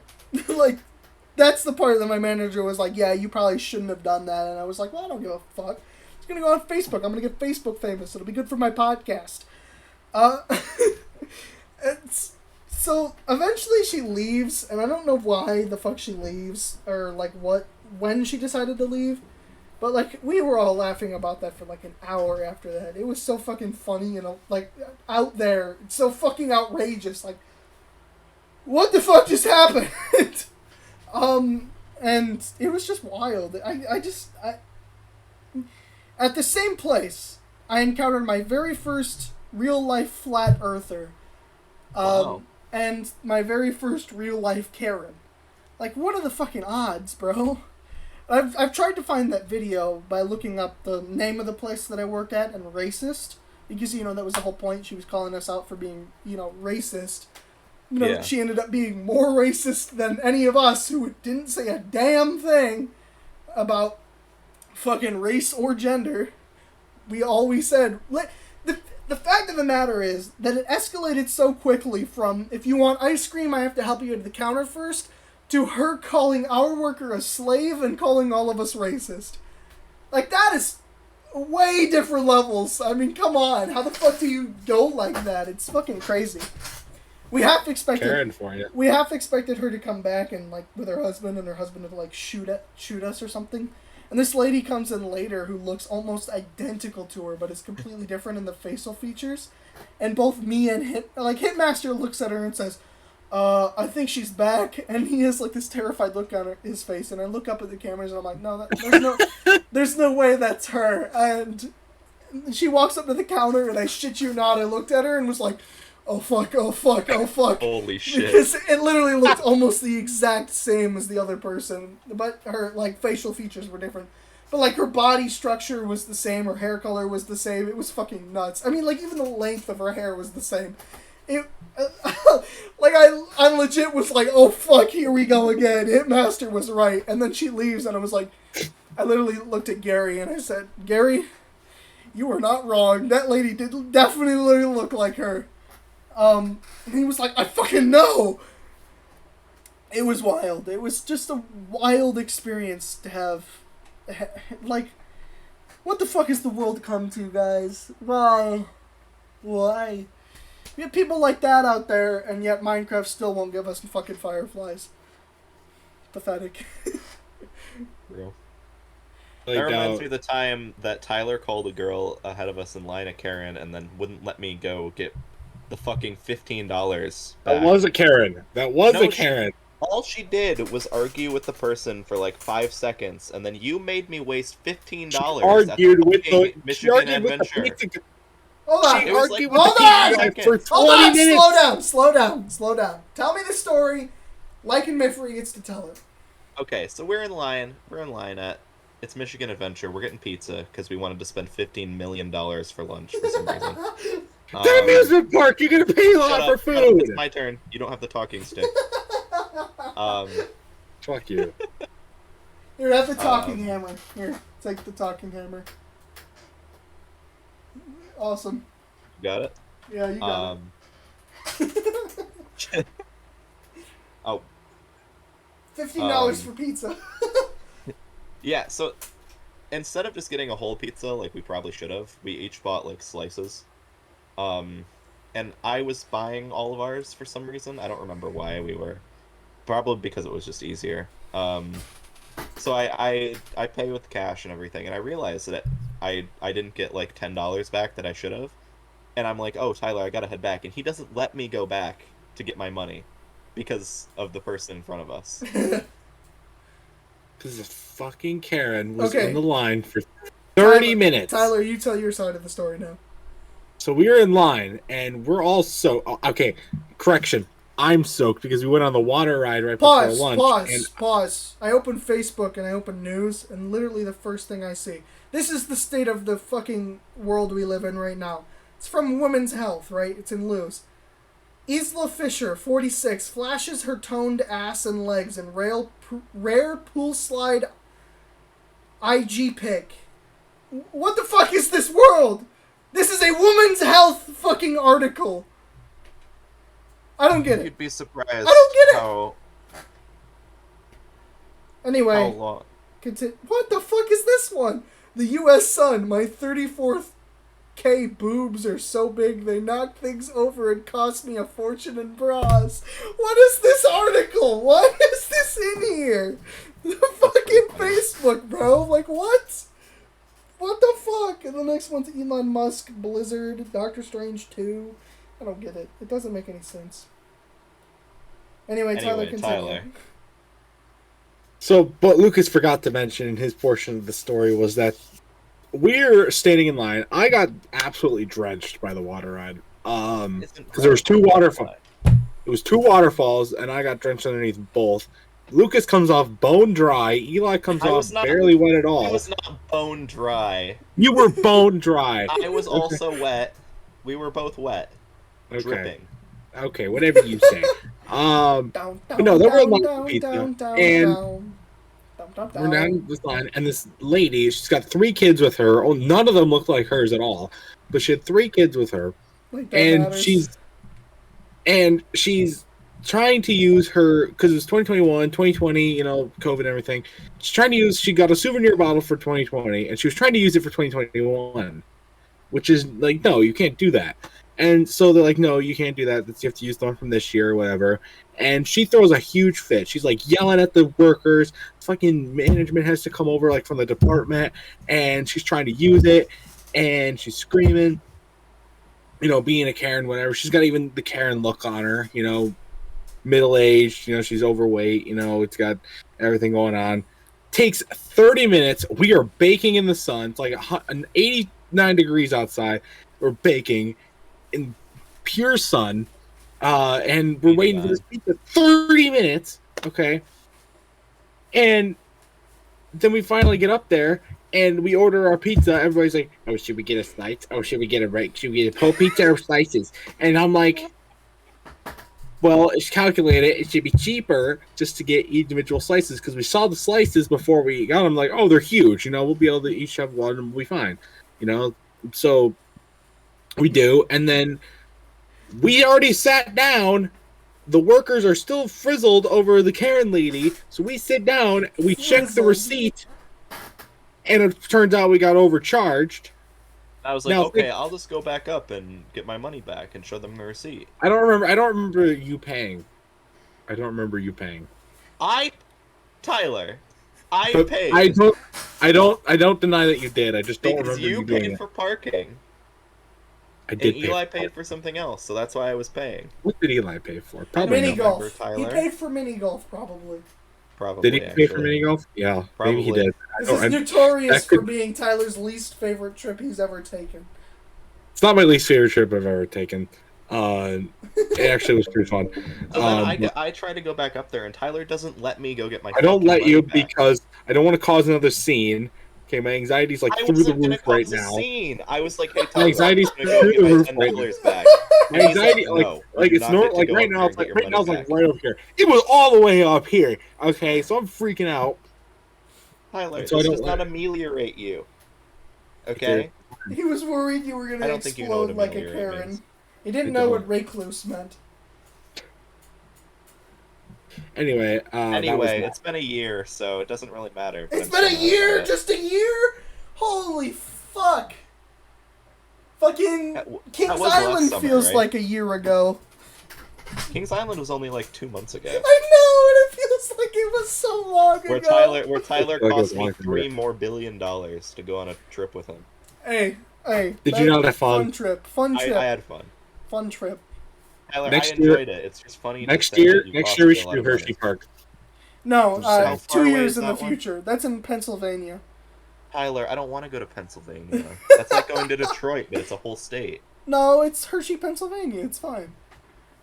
that's the part that my manager was like, yeah, you probably shouldn't have done that. And I was like, well, I don't give a fuck. It's going to go on Facebook. I'm going to get Facebook famous. It'll be good for my podcast. So eventually she leaves, and I don't know why the fuck she leaves, or like when she decided to leave. But like, we were all laughing about that for like an hour after that. It was so fucking funny and like out there. It's so fucking outrageous. Like, what the fuck just happened? And it was just wild. At the same place, I encountered my very first real-life flat earther. Wow. and my very first real life Karen. Like, what are the fucking odds, bro? I've tried to find that video by looking up the name of the place that I work at and racist, because, you know, that was the whole point. She was calling us out for being, you know, racist. You know, she ended up being more racist than any of us who didn't say a damn thing about fucking race or gender. We always said... The fact of the matter is that it escalated so quickly from, if you want ice cream, I have to help you to the counter first, to her calling our worker a slave and calling all of us racist. Like, that is way different levels. I mean, come on. How the fuck do you go like that? It's fucking crazy. We half expected Karen for you. We half expected her to come back and, like, with her husband, and her husband to, like, shoot us or something. And this lady comes in later who looks almost identical to her, but is completely different in the facial features. And both me and Hitmaster looks at her and says, I think she's back. And he has, like, this terrified look on his face. And I look up at the cameras and I'm like, no, there's no way that's her. And she walks up to the counter and I shit you not, I looked at her and was like, oh fuck, oh fuck, oh fuck. Holy shit. Because it literally looked almost the exact same as the other person, but her, like, facial features were different. But, like, her body structure was the same, her hair color was the same, it was fucking nuts. I mean, like, even the length of her hair was the same. It, like, I legit was like, oh fuck, here we go again, Hitmaster was right. And then she leaves and I was like, I literally looked at Gary and I said, Gary, you were not wrong, that lady did definitely look like her. And he was like, I fucking know! It was wild. It was just a wild experience to have. Like, what the fuck has the world come to, guys? Why? We have people like that out there, and yet Minecraft still won't give us fucking fireflies. Pathetic. Real. Like, that reminds me of the time that Tyler called a girl ahead of us in line, a Karen, and then wouldn't let me go get the fucking $15 back. That was a Karen. That was a Karen. All she did was argue with the person for like 5 seconds, and then you made me waste $15 argued with the Michigan Adventure. Hold on. She argued with Hold the on. for 20 Hold on. minutes. Slow down. Tell me the story. LikunMiffery gets to tell it. Okay, so we're in line at it's Michigan Adventure. We're getting pizza because we wanted to spend $15 million for lunch for some reason. The amusement park, you're gonna pay a lot for food. It's my turn. You don't have the talking stick. Fuck you. Here, have the talking hammer. Here, take the talking hammer. Awesome. You got it? Yeah, you got it. Oh. $15 for pizza. Yeah, so instead of just getting a whole pizza like we probably should have, we each bought like slices. And I was buying all of ours for some reason. I don't remember why we were. Probably because it was just easier. So I pay with cash and everything, and I realized that I didn't get like $10 back that I should have. And I'm like, oh, Tyler, I gotta head back. And he doesn't let me go back to get my money because of the person in front of us. Because this fucking Karen was Okay. in the line for 30 minutes. Tyler, you tell your side of the story now. So we were in line, and we're all okay, correction. I'm soaked because we went on the water ride right before lunch. Pause. I open Facebook and I open news, and literally the first thing I see. This is the state of the fucking world we live in right now. It's from Women's Health, right? It's in Lewis. Isla Fisher, 46, flashes her toned ass and legs in rare pool slide IG pic. What the fuck is this world? This is a Women's Health fucking article. I don't get it. You'd be surprised. I don't get it. How Anyway, long? what the fuck is this one? The U.S. Sun, my 34th K boobs are so big they knock things over and cost me a fortune in bras. What is this article? What is this in here? The fucking Facebook, bro. Like, what? What the fuck? And the next one's Elon Musk, Blizzard, Doctor Strange 2. I don't get it. It doesn't make any sense. Anyway, Tyler, continue. So, but Lucas forgot to mention in his portion of the story was that we're standing in line. I got absolutely drenched by the water ride. Because there was two waterfalls. It was 2 waterfalls, and I got drenched underneath both. Lucas comes off bone dry. Eli comes off barely wet at all. I was not bone dry. You were bone dry. I was also wet. We were both wet. Okay. Dripping. Okay, whatever you say. But no, there were a lot of pizza, and we're down this line, and this lady, she's got 3 kids with her. Oh, none of them looked like hers at all, but she had 3 kids with her, and she's trying to use her, because it was 2021, 2020, COVID and everything. She got a souvenir bottle for 2020, and she was trying to use it for 2021, which is like, no, you can't do that. And so they're like, no, you can't do that. You have to use the one from this year or whatever. And she throws a huge fit. She's like yelling at the workers. Fucking management has to come over, like from the department, and she's trying to use it, and she's screaming, being a Karen, whatever. She's got even the Karen look on her, middle-aged, she's overweight, it's got everything going on. Takes 30 minutes. We are baking in the sun. It's like 89 degrees outside. We're baking in pure sun, and we're waiting for this pizza 30 minutes, okay? And then we finally get up there, and we order our pizza. Everybody's like, oh, should we get a slice? Oh, should we get a whole pizza or slices? And I'm like, well, it's calculated. It should be cheaper just to get individual slices, because we saw the slices before we got them. Like, oh, they're huge. We'll be able to each have one, and we'll be fine. So we do, and then we already sat down. The workers are still frizzled over the Karen lady, so we sit down, we check the receipt, and it turns out we got overcharged. I was like, okay, I'll just go back up and get my money back and show them the receipt. I don't remember you paying. Tyler, but paid. I don't deny that you did. I just don't remember you doing it. Because you paid for parking. I did. And Eli paid for something else, so that's why I was paying. What did Eli pay for? Probably mini golf. He paid for mini golf, probably. Did he pay for mini golf? Yeah, probably. Maybe he did. This is notorious for being Tyler's least favorite trip he's ever taken. It's not my least favorite trip I've ever taken. It actually was pretty fun. So then I try to go back up there, and Tyler doesn't let me go get my. I don't let you back. Because I don't want to cause another scene. Okay, my anxiety's like through the roof right now. Scene. I was like, "Hey, Tyler, my anxiety's through the roof right now." My anxiety, like it's normal. Like right now, it's like right up here. It was all the way up here. Okay, so I'm freaking out. Tyler, this does not ameliorate you. Okay. He was worried you were gonna explode like a Karen. He didn't know what recluse meant. Anyway, it's been a year, so it doesn't really matter. It's been a year? Just a year? Holy fuck. Fucking Kings Island feels like a year ago. Kings Island was only like 2 months ago. I know, and it feels like it was so long ago. Where Tyler cost me $3 billion to go on a trip with him. Hey. Did you not have fun? Fun trip. I had fun. Fun trip. Tyler, I enjoyed it. It's just funny. Next year we should do Hershey Park. No, 2 years in the future. That's in Pennsylvania. Tyler, I don't want to go to Pennsylvania. That's like going to Detroit, but it's a whole state. No, it's Hershey, Pennsylvania. It's fine.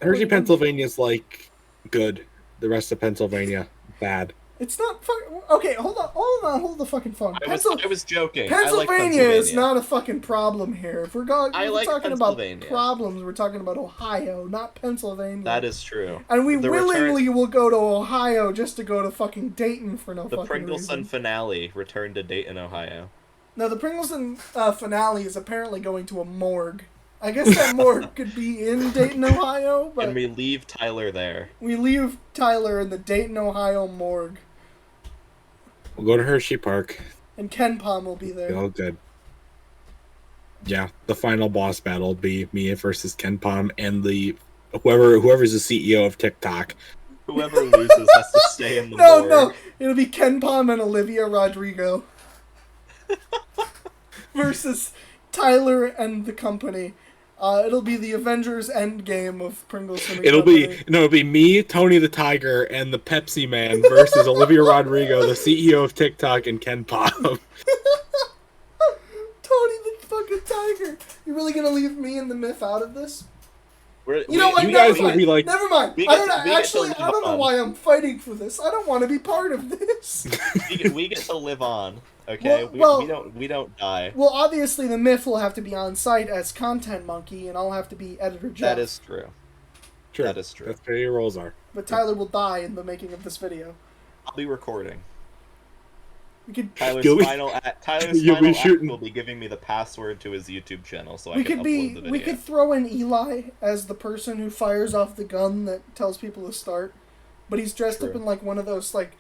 Hershey, Pennsylvania is like good. The rest of Pennsylvania, bad. It's not okay. Hold the fucking phone. I was joking. Pennsylvania is not a fucking problem here. If we're talking about problems, we're talking about Ohio, not Pennsylvania. That is true. And we willingly will go to Ohio just to go to fucking Dayton for no fucking reason. The Pringleson finale returned to Dayton, Ohio. No, the Pringleson finale is apparently going to a morgue. I guess that morgue could be in Dayton, Ohio, but... And we leave Tyler there. We leave Tyler in the Dayton, Ohio morgue. We'll go to Hershey Park. And Ken Palm will be there. Oh, good. Yeah, the final boss battle will be me versus Ken Palm and whoever's the CEO of TikTok. Whoever loses has to stay in the morgue. No, it'll be Ken Palm and Olivia Rodrigo. Versus Tyler and the company. It'll be the Avengers Endgame of Pringles. It'll be me, Tony the Tiger, and the Pepsi Man versus Olivia Rodrigo, the CEO of TikTok, and Ken Palm. Tony the fucking Tiger. You really gonna leave me and the myth out of this? You know what? You Never guys will mind. be like, Never mind. we I get don't to- we get to live I don't know on. why I'm fighting for this. I don't want to be part of this. we get to live on. Okay, Well, we don't die. Well, obviously the myth will have to be on site as content monkey, and I'll have to be editor Jeff. That is true. sure, That is true. that's where your roles are. But Tyler will die in the making of this video. I'll be recording. We could Tyler's You'll be- final act shooting. will be giving me the password to his YouTube channel so I we can could upload the video. we could throw in Eli as the person who fires off the gun that tells people to start, but he's dressed up True. in like one of those like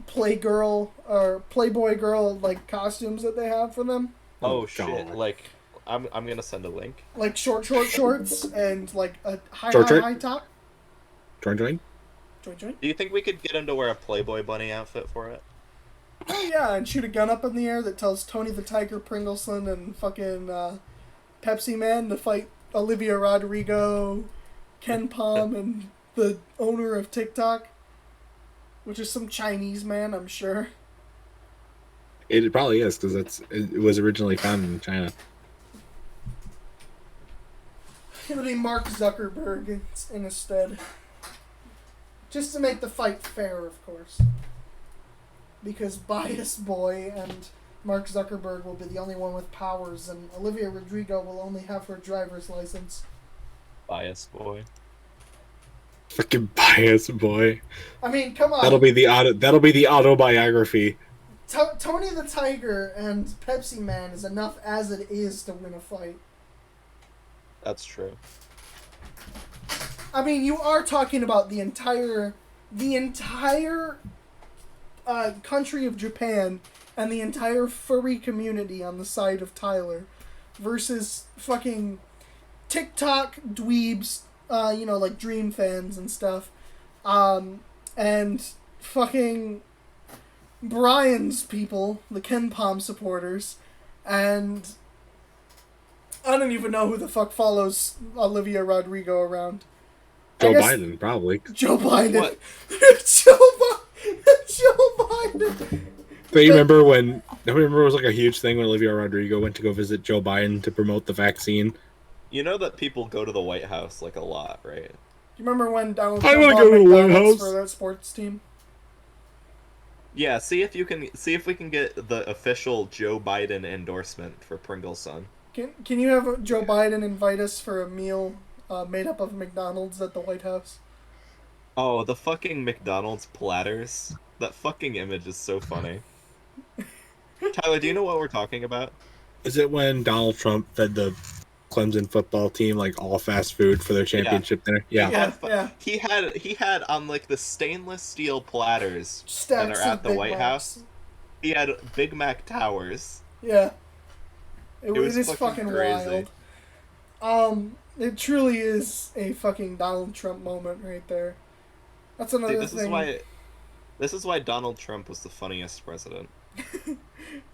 Playgirl or Playboy girl like costumes that they have for them, Oh shit! God. Like, I'm gonna send a link. like shorts and like a high top. Join. Join. Do you think we could get him to wear a Playboy bunny outfit for it? Oh yeah, and shoot a gun up in the air that tells Tony the Tiger Pringleson and fucking Pepsi Man to fight Olivia Rodrigo, Ken Palm, and the owner of TikTok, which is some Chinese man, I'm sure. It probably is because it was originally founded in China. It'll be Mark Zuckerberg instead. Just to make the fight fair, of course. Because Bias Boy and Mark Zuckerberg will be the only one with powers, and Olivia Rodrigo will only have her driver's license. Bias boy. Fucking bias, boy. I mean, come on. That'll be the autobiography. Tony the Tiger and Pepsi Man is enough as it is to win a fight. That's true. I mean, you are talking about the entire country of Japan and the entire furry community on the side of Tyler versus fucking TikTok dweebs, like Dream fans and stuff, and fucking Brian's people, the Ken Palm supporters, and I don't even know who the fuck follows Olivia Rodrigo around. Joe Biden, probably. Joe Biden. What? Joe Biden. Do you remember when? Don't you remember it was like a huge thing when Olivia Rodrigo went to go visit Joe Biden to promote the vaccine? You know that people go to the White House like a lot, right? Do you remember when Donald I Trump wanna bought go to the White McDonald's House. for that sports team? Yeah, see if we can get the official Joe Biden endorsement for Pringles Son. Can you have Joe Biden invite us for a meal made up of McDonald's at the White House? Oh, the fucking McDonald's platters. That fucking image is so funny. Tyler, do you know what we're talking about? Is it when Donald Trump fed the Clemson football team like all fast food for their championship dinner? Yeah. He had on like the stainless steel platters Stacks that are of at the Big White Macs. House. He had Big Mac towers. Yeah. It was is fucking fucking crazy. wild. It truly is a fucking Donald Trump moment right there. That's another See, this thing. This is why Donald Trump was the funniest president.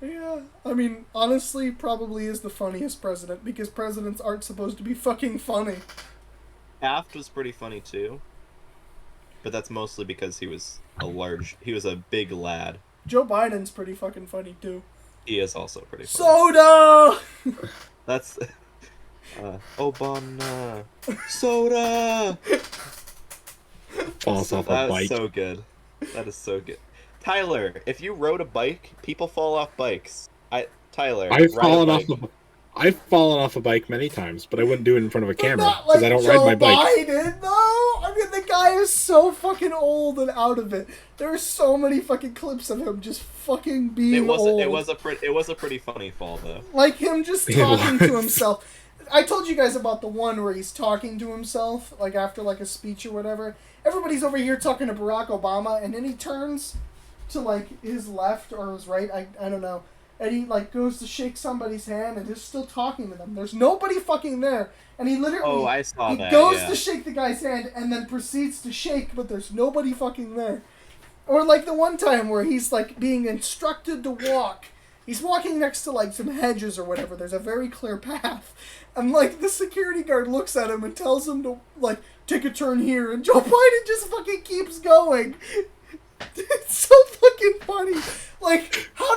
Yeah, I mean, honestly, probably is the funniest president, because presidents aren't supposed to be fucking funny. Taft was pretty funny too. But that's mostly because he was a big lad. Joe Biden's pretty fucking funny, too. He is also pretty funny. Soda! That's Obama soda. Falls off a That's bike. so good. That is so good. Tyler, if you rode a bike, people fall off bikes. Tyler, I've ride fallen a off. bike. I've fallen off a bike many times, but I wouldn't do it in front of a But camera not because like I don't Joe ride my bike. Biden, though! I mean, the guy is so fucking old and out of it. There are so many fucking clips of him just fucking being old. It was a pretty funny fall though. Like him just It talking to was. himself. I told you guys about the one where he's talking to himself, like after like a speech or whatever. Everybody's over here talking to Barack Obama, and then he turns to like his left or his right, I don't know, and he like goes to shake somebody's hand and is still talking to them. There's nobody fucking there, and he literally I saw that. he goes Yeah. to shake the guy's hand and then proceeds to shake, but there's nobody fucking there. Or like the one time where he's like being instructed to walk. He's walking next to like some hedges or whatever. There's a very clear path. And like the security guard looks at him and tells him to like take a turn here, and Joe Biden just fucking keeps going. It's so fucking funny. Like, how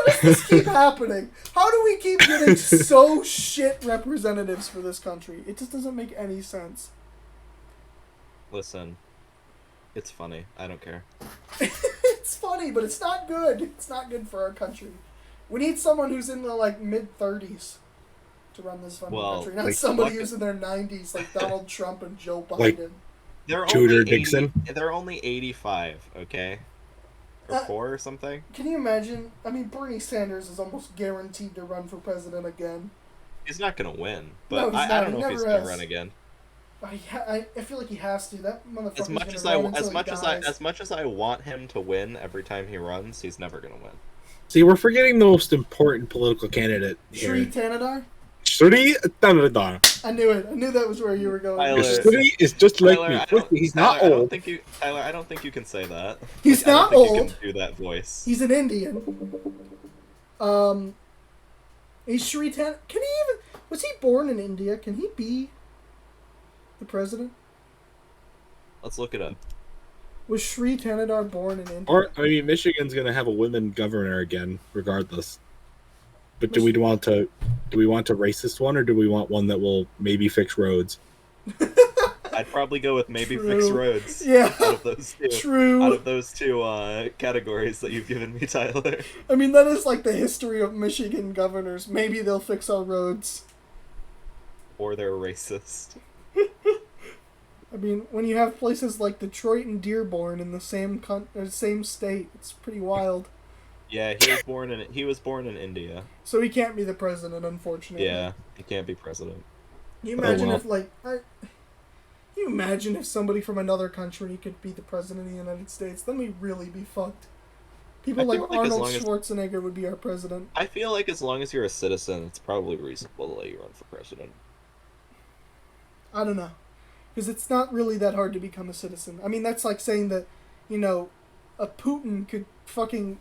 does this keep happening? How do we keep getting so shit representatives for this country? It just doesn't make any sense. Listen, it's funny. I don't care. It's funny, but it's not good. It's not good for our country. We need someone who's in the, like, mid-30s to run this fucking country. Not like, somebody who's in their 90s, like Donald Trump and Joe Biden. Like, they're Tudor only Dixon? They're only 85, okay? Or 4 or something? Can you imagine? I mean, Bernie Sanders is almost guaranteed to run for president again. He's not going to win, but no, I don't know if he's going to run again. I feel like he has to. That motherfucker's as much as I want him to win every time he runs, he's never going to win. See, we're forgetting the most important political candidate here. Sri Tanadar? Sri Tanadar. I knew it. I knew that was where you were going. Tyler, Sri is just like me. He's not old. I don't think you can say that. He's not old. You can do that voice. He's an Indian. He's Sri Can he even... Was he born in India? Can he be the president? Let's look it up. Was Sri Tanadar born in India? Or, I mean, Michigan's going to have a women governor again, regardless. But do we want to racist one, or do we want one that will maybe fix roads? I'd probably go with maybe fix roads. Yeah. Out of those two. True. Out of those two categories that you've given me, Tyler. I mean, that is like the history of Michigan governors. Maybe they'll fix our roads. Or they're racist. I mean, when you have places like Detroit and Dearborn in the same state, it's pretty wild. Yeah, he was born in India. So he can't be the president, unfortunately. Yeah, he can't be president. Can you imagine you imagine if somebody from another country could be the president of the United States? Then we'd really be fucked. People like Arnold Schwarzenegger would be our president. I feel like as long as you're a citizen, it's probably reasonable to let you run for president. I don't know. Because it's not really that hard to become a citizen. I mean, that's like saying that, a Putin could fucking...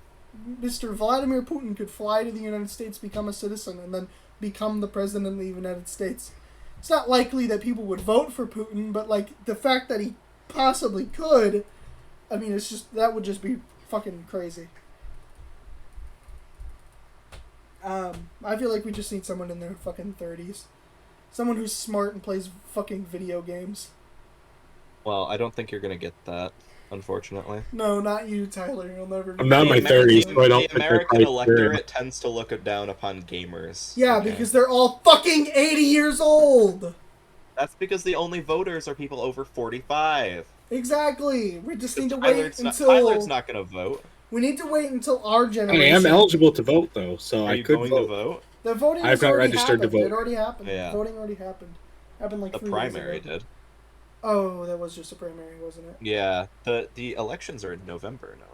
Mr. Vladimir Putin could fly to the United States, become a citizen, and then become the president of the United States. It's not likely that people would vote for Putin, but, like, the fact that he possibly could, I mean, it's just... That would just be fucking crazy. I feel like we just need someone in their fucking 30s. Someone who's smart and plays fucking video games. Well, I don't think you're gonna get that, unfortunately. No, not you, Tyler. You'll never. I'm not in my 30s, so I don't think the American electorate tends to look down upon gamers. Yeah, okay. Because they're all fucking 80 years old. That's because the only voters are people over 45. Exactly. We just need to wait until... Tyler's not gonna vote. We need to wait until our generation... I am eligible to vote, though, so I could vote. Are you going to vote? The voting I've not registered happened. to vote. It already happened. Yeah. Voting already happened. Happened like 3 days ago. The primary did. Oh, that was just a primary, wasn't it? Yeah. The elections are in November now.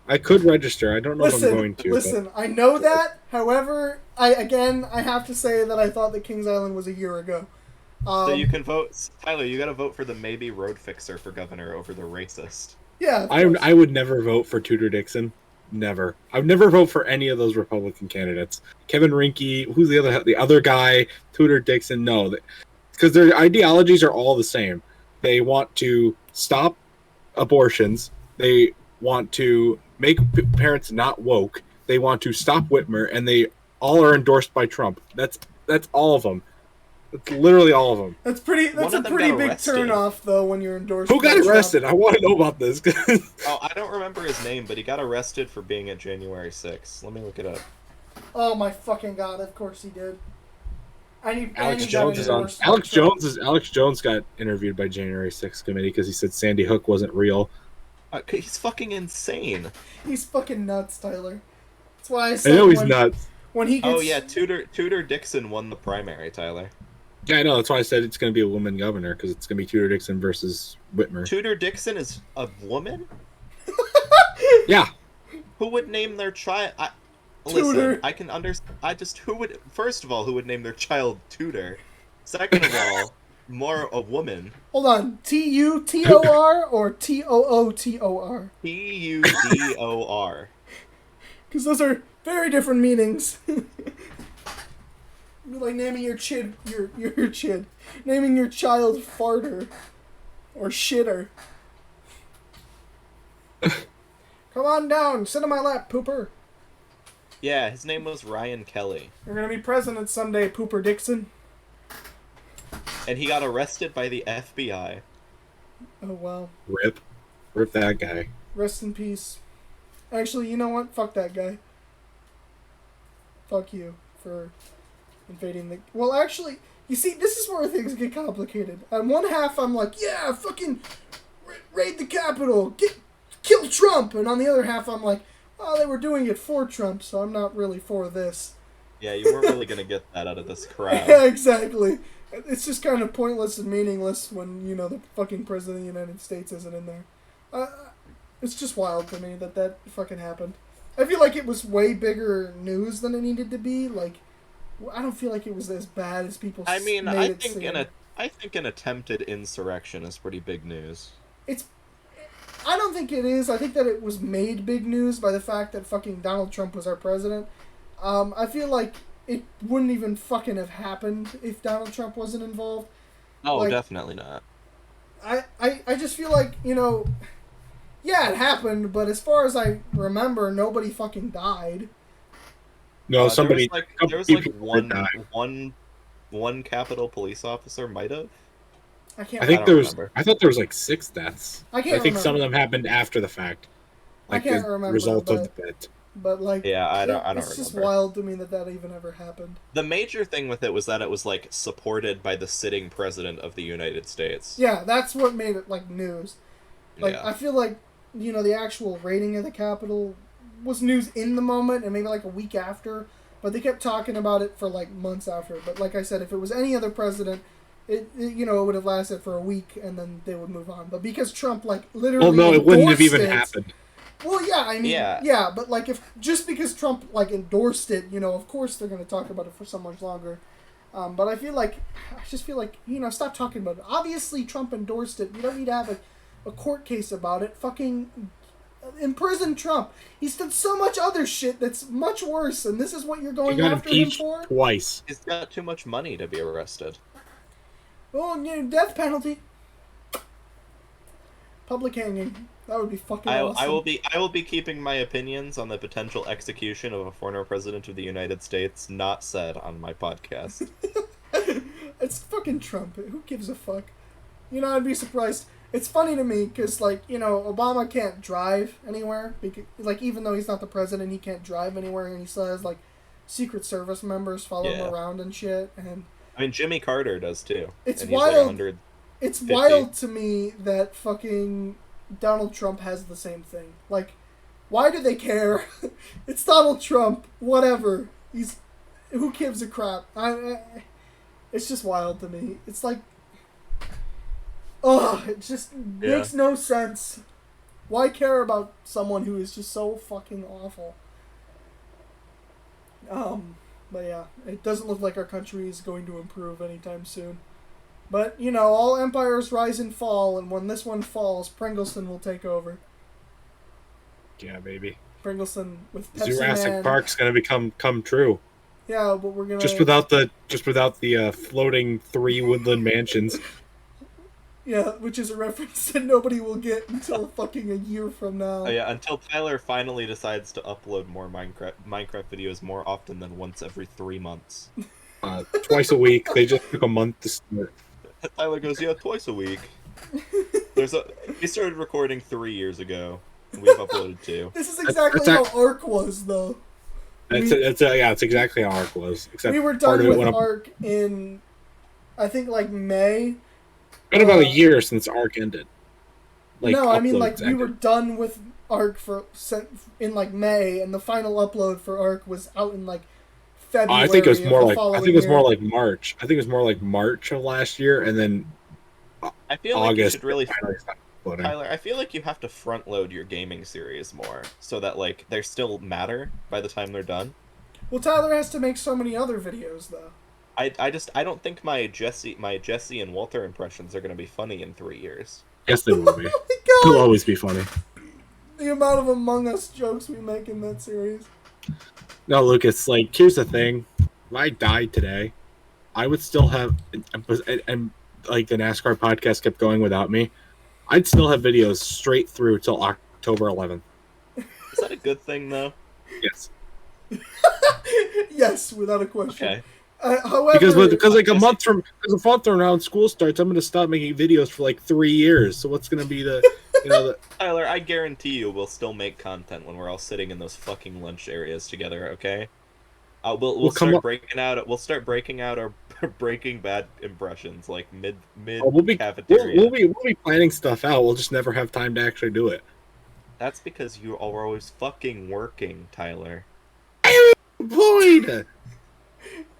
I could register. I don't know if I'm going to. Listen, I know that. However, I have to say that I thought that Kings Island was a year ago. So you can vote, Tyler. You got to vote for the maybe road fixer for governor over the racist. Yeah. I would never vote for Tudor Dixon. Never. I would never vote for any of those Republican candidates. Kevin Rinke, who's the other guy? Tudor Dixon. No, because their ideologies are all the same. They want to stop abortions. They want to make parents not woke. They want to stop Whitmer, and they all are endorsed by Trump. That's all of them. That's literally all of them. That's a pretty big turnoff, though, when you're endorsed. Who got arrested? I want to know about this. Oh, I don't remember his name, but he got arrested for being at January 6th. Let me look it up. Oh my fucking god! Of course he did. Alex Jones is on. Alex Jones got interviewed by January 6th committee because he said Sandy Hook wasn't real. He's fucking insane. He's fucking nuts, Tyler. That's why I said. I know he's nuts. When he gets... Oh yeah, Tudor Dixon won the primary, Tyler. Yeah, I know. That's why I said it's going to be a woman governor, because it's going to be Tudor Dixon versus Whitmer. Tudor Dixon is a woman? Yeah. Who would name their child? Tudor. Listen, I can understand. First of all, who would name their child Tudor? Second of all, more a woman. Hold on. Tutor or Tootor? Tudor. Because those are very different meanings. Like naming your chid, naming your child farter or shitter. Come on down, sit on my lap, pooper. Yeah, his name was Ryan Kelly. You're gonna be president someday, Pooper Dixon. And he got arrested by the FBI. Oh, wow. Rip that guy. Rest in peace. Actually, you know what? Fuck that guy. Fuck you for invading the... Well, actually, you see, this is where things get complicated. On one half, I'm like, yeah, fucking raid the Capitol, kill Trump. And on the other half, I'm like, oh, they were doing it for Trump, so I'm not really for this. Yeah, you weren't really going to get that out of this crowd. Yeah, exactly. It's just kind of pointless and meaningless when, the fucking President of the United States isn't in there. It's just wild to me that fucking happened. I feel like it was way bigger news than it needed to be. Like, I don't feel like it was as bad as people I mean, made I it think seem. I think an attempted insurrection is pretty big news. I don't think it is. I think that it was made big news by the fact that fucking Donald Trump was our president. I feel like it wouldn't even fucking have happened if Donald Trump wasn't involved. Oh, Like, definitely not. I just feel like, yeah, it happened, but as far as I remember, nobody fucking died. No, somebody. There was like one Capitol police officer might have. I can't. I think don't there was. remember. I thought there was like 6 deaths. I can't think some of remember. them happened after the fact. I can't remember, result of it. But like, Yeah, I don't It's just remember. wild to me that even ever happened. The major thing with it was that it was like supported by the sitting president of the United States. Yeah, that's what made it like news. Like, Yeah. I feel like the actual rating of the Capitol was news in the moment and maybe like a week after, but they kept talking about it for like months after. But like I said, if it was any other president, it would have lasted for a week and then they would move on. But because Trump like literally, Well, no, it wouldn't have even endorsed it- happened. Well, yeah, I mean, Yeah. yeah, but like if just because Trump like endorsed it, of course they're going to talk about it for so much longer. But I just feel like stop talking about it. Obviously, Trump endorsed it. You don't need to have a court case about it. Fucking imprison Trump. He's done so much other shit that's much worse, and this is what you're He going got after him impeached for? twice. He's got too much money to be arrested. Oh, death penalty. Public hanging. That would be fucking awesome. I will be keeping my opinions on the potential execution of a former president of the United States not said on my podcast. It's fucking Trump. Who gives a fuck? I'd be surprised. It's funny to me because, Obama can't drive anywhere. Because, even though he's not the president, he can't drive anywhere, and he still has, Secret Service members follow him around and shit. And I mean, Jimmy Carter does too. It's and he's wild. Like 100. it's 50. wild to me that fucking Donald Trump has the same thing. Like, why do they care? It's Donald Trump. Whatever. Who gives a crap? It's just wild to me. It's like, it just makes no sense. Why care about someone who is just so fucking awful? But yeah, it doesn't look like our country is going to improve anytime soon. But, all empires rise and fall, and when this one falls, Pringleson will take over. Yeah, baby. Pringleson with Pepsi Jurassic Man. Park's gonna come true. Yeah, but we're gonna Just without the floating 3 woodland mansions. Yeah, which is a reference that nobody will get until fucking a year from now. Oh yeah, until Tyler finally decides to upload more Minecraft videos more often than once every 3 months. Twice a week. They just took a month to start. Tyler goes, yeah, twice a week. He started recording 3 years ago. And we've uploaded 2. This is exactly how Ark was, though. It's exactly how Ark was. Except We were part done of it with went up. Ark in, I think, May. It's been about a year since Ark ended. No, I mean, uploads we were ended. done with Ark in May, and the final upload for Ark was out in February. I think it was of more the like following I think it was year. more like March. I think it was more like March of last year, and then I feel like you August. should really... finally stopped uploading. Tyler, I feel like you have to front load your gaming series more so that they still matter by the time they're done. Well, Tyler has to make so many other videos, though. I don't think my Jesse and Walter impressions are gonna be funny in 3 years. Yes, they will be. Oh my They'll god! always be funny. The amount of Among Us jokes we make in that series. No, Lucas. Here's the thing. If I died today, I would still have, and the NASCAR podcast kept going without me. I'd still have videos straight through till October 11th. Is that a good thing, though? Yes. Yes, without a question. Okay. However, because like a month from now school starts, I'm going to stop making videos for like 3 years. So what's going to be the Tyler, I guarantee you we'll still make content when we're all sitting in those fucking lunch areas together, okay? We'll start breaking out our Breaking Bad impressions like mid cafeteria. We'll be planning stuff out. We'll just never have time to actually do it. That's because you are always fucking working, Tyler. Employed.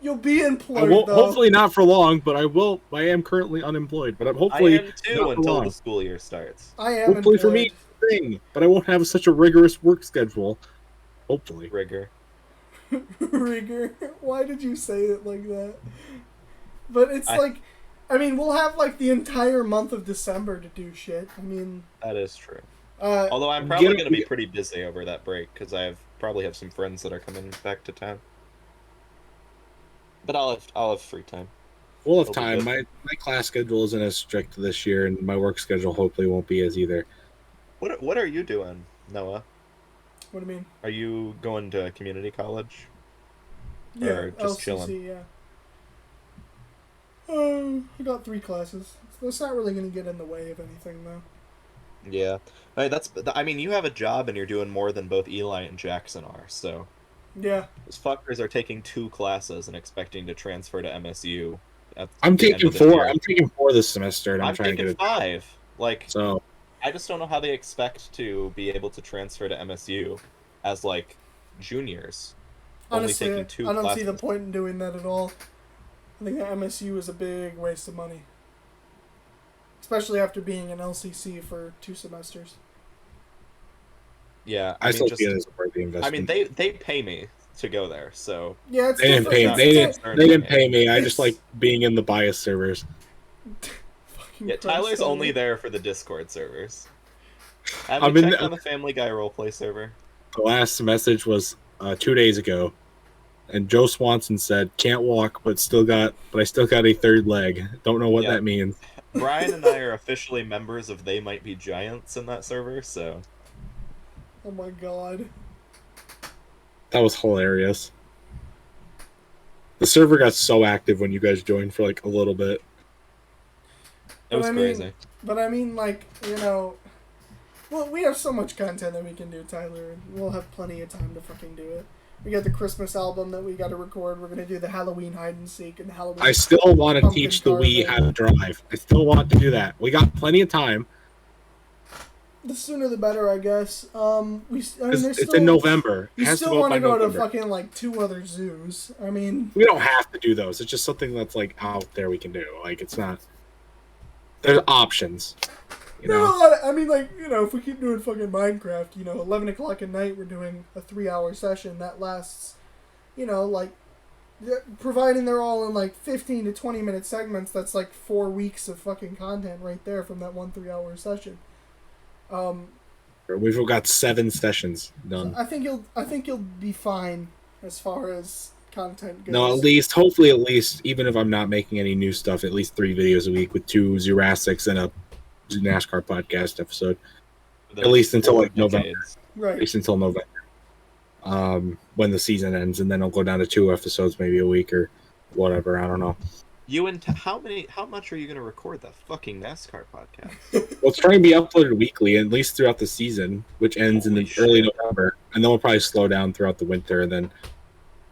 You'll be employed, though. Hopefully not for long, but I will. I am currently unemployed, but I'm hopefully I am too until the school year starts. I am hopefully employed. for me, thing, but I won't have such a rigorous work schedule. Hopefully, rigor. Rigor. Why did you say it like that? But it's we'll have like the entire month of December to do shit. I mean, that is true. Although I'm probably going to be pretty busy over that break because probably have some friends that are coming back to town. But I'll have free time. We'll have time. My class schedule isn't as strict this year, and my work schedule hopefully won't be as either. What are you doing, Noah? What do you mean? Are you going to community college? Yeah, or just LCC, chilling? Yeah. I got 3 classes. That's not really going to get in the way of anything, though. Yeah, you have a job and you're doing more than both Eli and Jackson are, so. Yeah. Those fuckers are taking 2 classes and expecting to transfer to MSU. I'm taking 4. I'm taking 4 this semester, and I'm trying to get 5. So I just don't know how they expect to be able to transfer to MSU as juniors. Honestly, only taking 2 I don't classes. see the point in doing that at all. I think that MSU is a big waste of money. Especially after being an LCC for 2 semesters. Yeah, I still see it as a worthy investment. I mean, they pay me to go there, so yeah, it's they didn't pay. They didn't pay me. I just like being in the bias servers. Yeah, Tyler's only there for the Discord servers. Have you checked on the Family Guy roleplay server? The last message was 2 days ago, and Joe Swanson said, "Can't walk, but I still got a third leg. Don't know what that means." Brian and I are officially members of They Might Be Giants in that server, so. Oh my god. That was hilarious. The server got so active when you guys joined for like a little bit. It was crazy. But I mean, well, we have so much content that we can do, Tyler, and we'll have plenty of time to fucking do it. We got the Christmas album that we got to record. We're gonna do the Halloween hide and seek and the Halloween. I still want to teach the Wii how to drive. I still want to do that. We got plenty of time. The sooner the better, I guess. It's in November. You still want to go to fucking 2 other zoos. I mean, we don't have to do those. It's just something that's out there we can do. It's not. There's options. if we keep doing fucking Minecraft, 11 o'clock at night, we're doing a 3-hour session that lasts, providing they're all in 15 to 20 minute segments. That's 4 weeks of fucking content right there from that 1 3-hour session. We've got 7 sessions done. I think you'll be fine as far as content goes. No, hopefully at least, even if I'm not making any new stuff, at least 3 videos a week with 2 Jurassics and a NASCAR podcast episode. At least until November. Right. At least until November. When the season ends, and then I'll go down to 2 episodes maybe a week or whatever. I don't know. How much are you going to record that fucking NASCAR podcast? Well, it's trying to be uploaded weekly, at least throughout the season, which ends in early November, and then we'll probably slow down throughout the winter, and then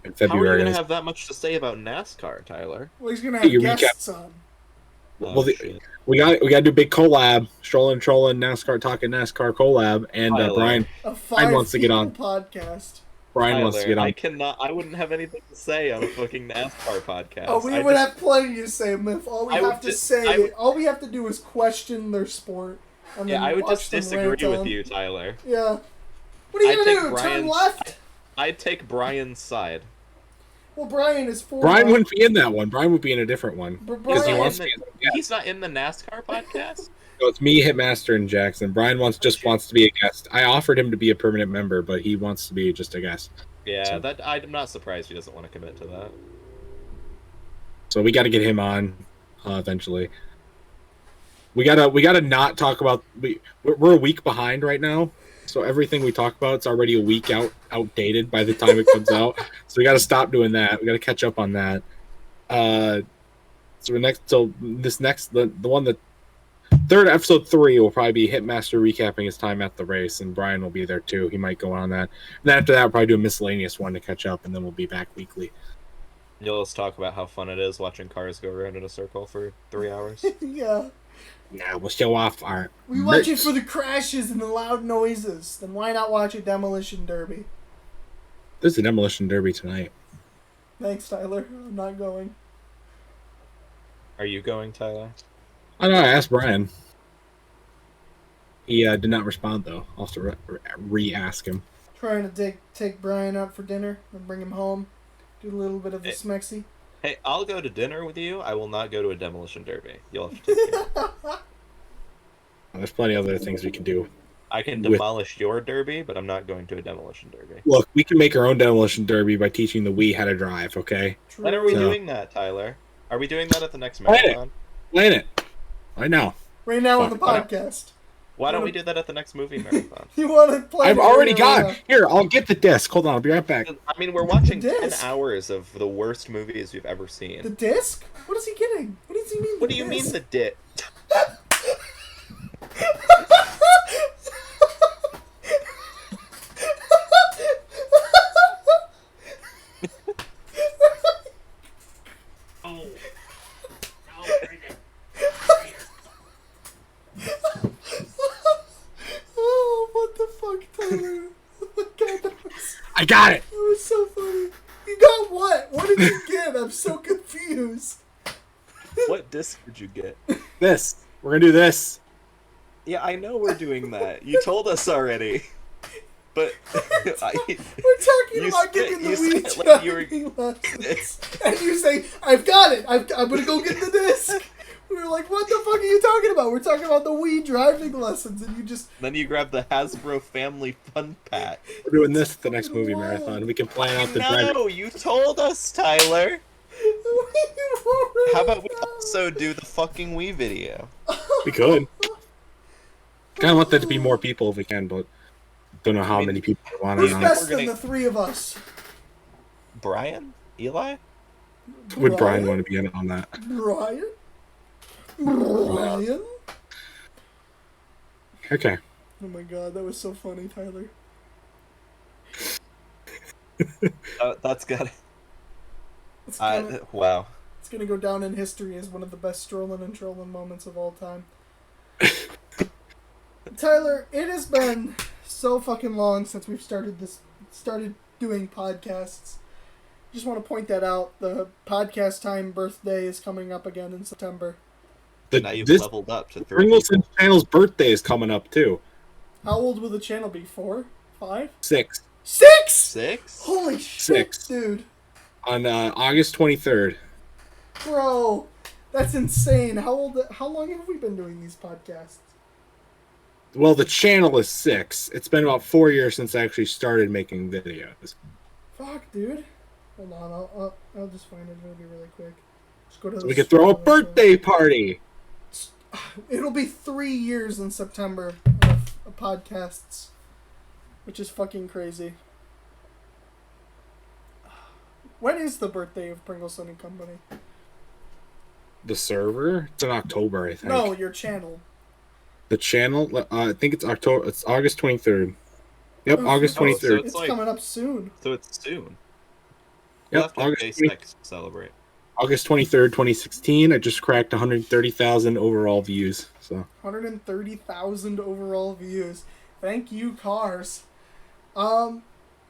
in February. How are you going to have that much to say about NASCAR, Tyler? Well, he's going to have guests on. We got to do a big collab. Trollin, NASCAR talking NASCAR collab, and Brian wants to get on podcast. Brian wants to get on. I wouldn't have anything to say on a fucking NASCAR podcast. Oh, we would have plenty to say, Miff. All we have to do is question their sport. And then I would just disagree with you, Tyler. Yeah. What are you gonna do? Turn left? I'd take Brian's side. Well, Brian is for. Brian wouldn't be in that one. Brian would be in a different one because he wants to. He's not in the NASCAR podcast. So it's me, Hitmaster, and Jackson. Brian wants to be a guest. I offered him to be a permanent member, but he wants to be just a guest. Yeah, I'm not surprised he doesn't want to commit to that. So we got to get him on eventually. We gotta not talk about. We're a week behind right now So everything we talk about, it's already a week outdated by the time it comes out. So we got to stop doing that. We got to catch up on that. The third episode 3 will probably be Hitmaster recapping his time at the race, and Brian will be there too. He might go on that. And then after that, we'll probably do a miscellaneous one to catch up, and then we'll be back weekly. You'll just talk about how fun it is watching cars go around in a circle for 3 hours. Yeah. Yeah, we'll show off our. We watch it for the crashes and the loud noises. Then why not watch a demolition derby? There's a demolition derby tonight. Thanks, Tyler. I'm not going. Are you going, Tyler? I know. I asked Brian. He did not respond though. I'll have to re-ask him. Trying to take Brian out for dinner and bring him home. Do a little bit of the smexy. Hey, I'll go to dinner with you. I will not go to a demolition derby. You'll have to take me. There's plenty of other things we can do. I can demolish your derby, but I'm not going to a demolition derby. Look, we can make our own demolition derby by teaching the Wii how to drive, okay? True. When are we doing that, Tyler? Are we doing that at the next marathon? Plan it. Right now. Right now on the podcast. Why don't we do that at the next movie marathon? You want to play? I've already got. Here, I'll get the disc. Hold on, I'll be right back. I mean, we're watching The 10 disc? hours of the worst movies you've ever seen. The disc? What is he getting? What does he mean? What do you mean the dit? Oh, what the fuck, Tyler? Oh my god, I got it. that was so funny. You got what? What did you get? I'm so confused. What disc did you get? This. We're gonna do this. Yeah, I know we're doing that. You told us already. But We're talking about getting the Wii driving lessons. And you say, I've got it. I'm gonna go get the disc. We were like, what the fuck are you talking about? We're talking about the Wii driving lessons, and you just... Then you grab the Hasbro Family Fun Pack. We're doing this at the next movie marathon. We can plan out the driving. No, you told us, Tyler. How about we also do the fucking Wii video? We could. Kind of want that to be more people if we can, but don't know how many people want Who's it. best than the three of us? Brian? Eli? Would Brian want to be in on that? Brian? Brian? Okay. Oh my god, that was so funny, Tyler. That's got It's wow. It's gonna go down in history as one of the best Strollin and Trollin moments of all time. Tyler, it has been so fucking long since we've started doing podcasts. Just want to point that out. The podcast time birthday is coming up again in September. Now you've leveled up to 3. Pringleson channel's birthday is coming up too. How old will the channel be? 4? 5? 6. 6? 6? Holy shit, 6. dude. On August 23rd. Bro, that's insane. How long have we been doing these podcasts? Well, the channel is 6. It's been about 4 years since I actually started making videos. Fuck, dude. Hold on, I'll just find it. It'll be really quick. Just go to So we could throw a birthday party. It'll be 3 years in September of podcasts, which is fucking crazy. When is the birthday of Pringleson and Company? The server? It's in October, I think. No, your channel. The channel? I think it's October. It's August 23rd. Yep, Oh, August so 23rd. It's like- coming up soon. So it's soon. We'll Yep, have to have August day 6 to celebrate. August 23rd, 2016. I just cracked 130,000 overall views. So 130,000 overall views. Thank you, Cars.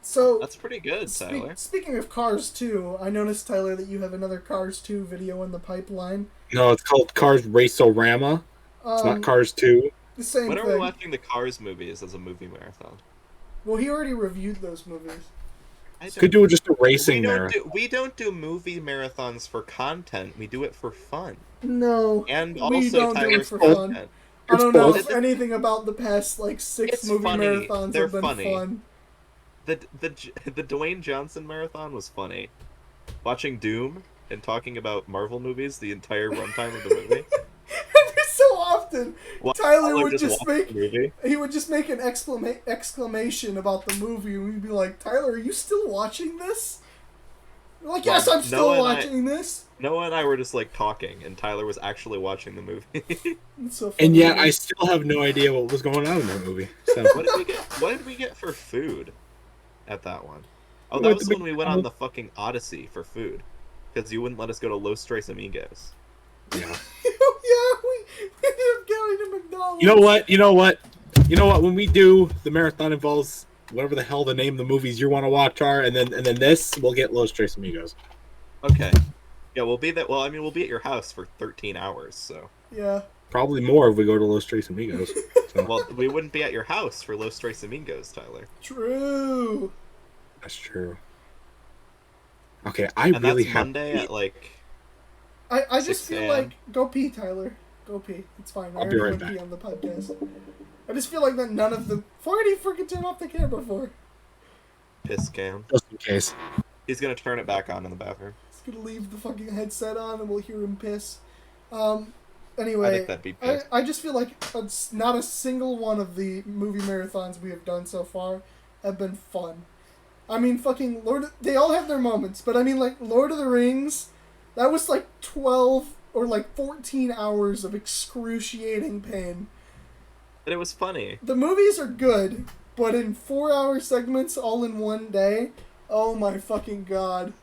So That's pretty good, Tyler. speaking of Cars 2, I noticed, Tyler, that you have another Cars 2 video in the pipeline. no, it's called Cars Race-O-Rama. It's not Cars 2. The same When thing. are we watching the Cars movies as a movie marathon? Well, he already reviewed those movies. Could do just a racing marathon. We don't do movie marathons for content. We do it for fun. No, And we also don't do it Tyler's for content. fun. I don't know if both. anything about the past 6 It's movie funny. marathons They're have been funny. fun. The Dwayne Johnson marathon was funny. Watching Doom and talking about Marvel movies the entire runtime of the movie. Every so often often, Well, Tyler would just just watch make the movie. he would just make an exclamation about the movie, and we'd be like, Tyler, are you still watching this? We're like, yes, I'm still watching this. Noah and I were just like talking, and Tyler was actually watching the movie. It's so funny. And yet, I still have no idea what was going on in that movie. So. What did we get for food at that one? Oh, that was when we went on the fucking Odyssey for food, because you wouldn't let us go to Los Tres Amigos. Yeah. Yeah, we ended up going to McDonald's. You know what? When we do the marathon involves whatever the hell the name of the movies you want to watch are, and then this, we'll get Los Tres Amigos. Okay. Yeah, we'll be that. Well, I mean, we'll be at your house for 13 hours, so. Yeah. Probably more if we go to Los Tres Amigos. So. Well, we wouldn't be at your house for Los Tres Amigos, Tyler. True. That's true. Okay, I really have Monday at like. I just feel like go pee, Tyler. Go pee. It's fine. I'll be right back. Pee on the podcast. I just feel like that none of the. Why did he freaking turn off the camera for? Piss cam. Just in case. He's gonna turn it back on in the bathroom. He's gonna leave the fucking headset on, and we'll hear him piss. I Anyway, think that'd be piss. I just feel like not a single one of the movie marathons we have done so far have been fun. I mean, fucking they all have their moments, but I mean, like, Lord of the Rings, that was like 12 or like 14 hours of excruciating pain. But it was funny. The movies are good, but in 4-hour segments all in one day, oh my fucking god.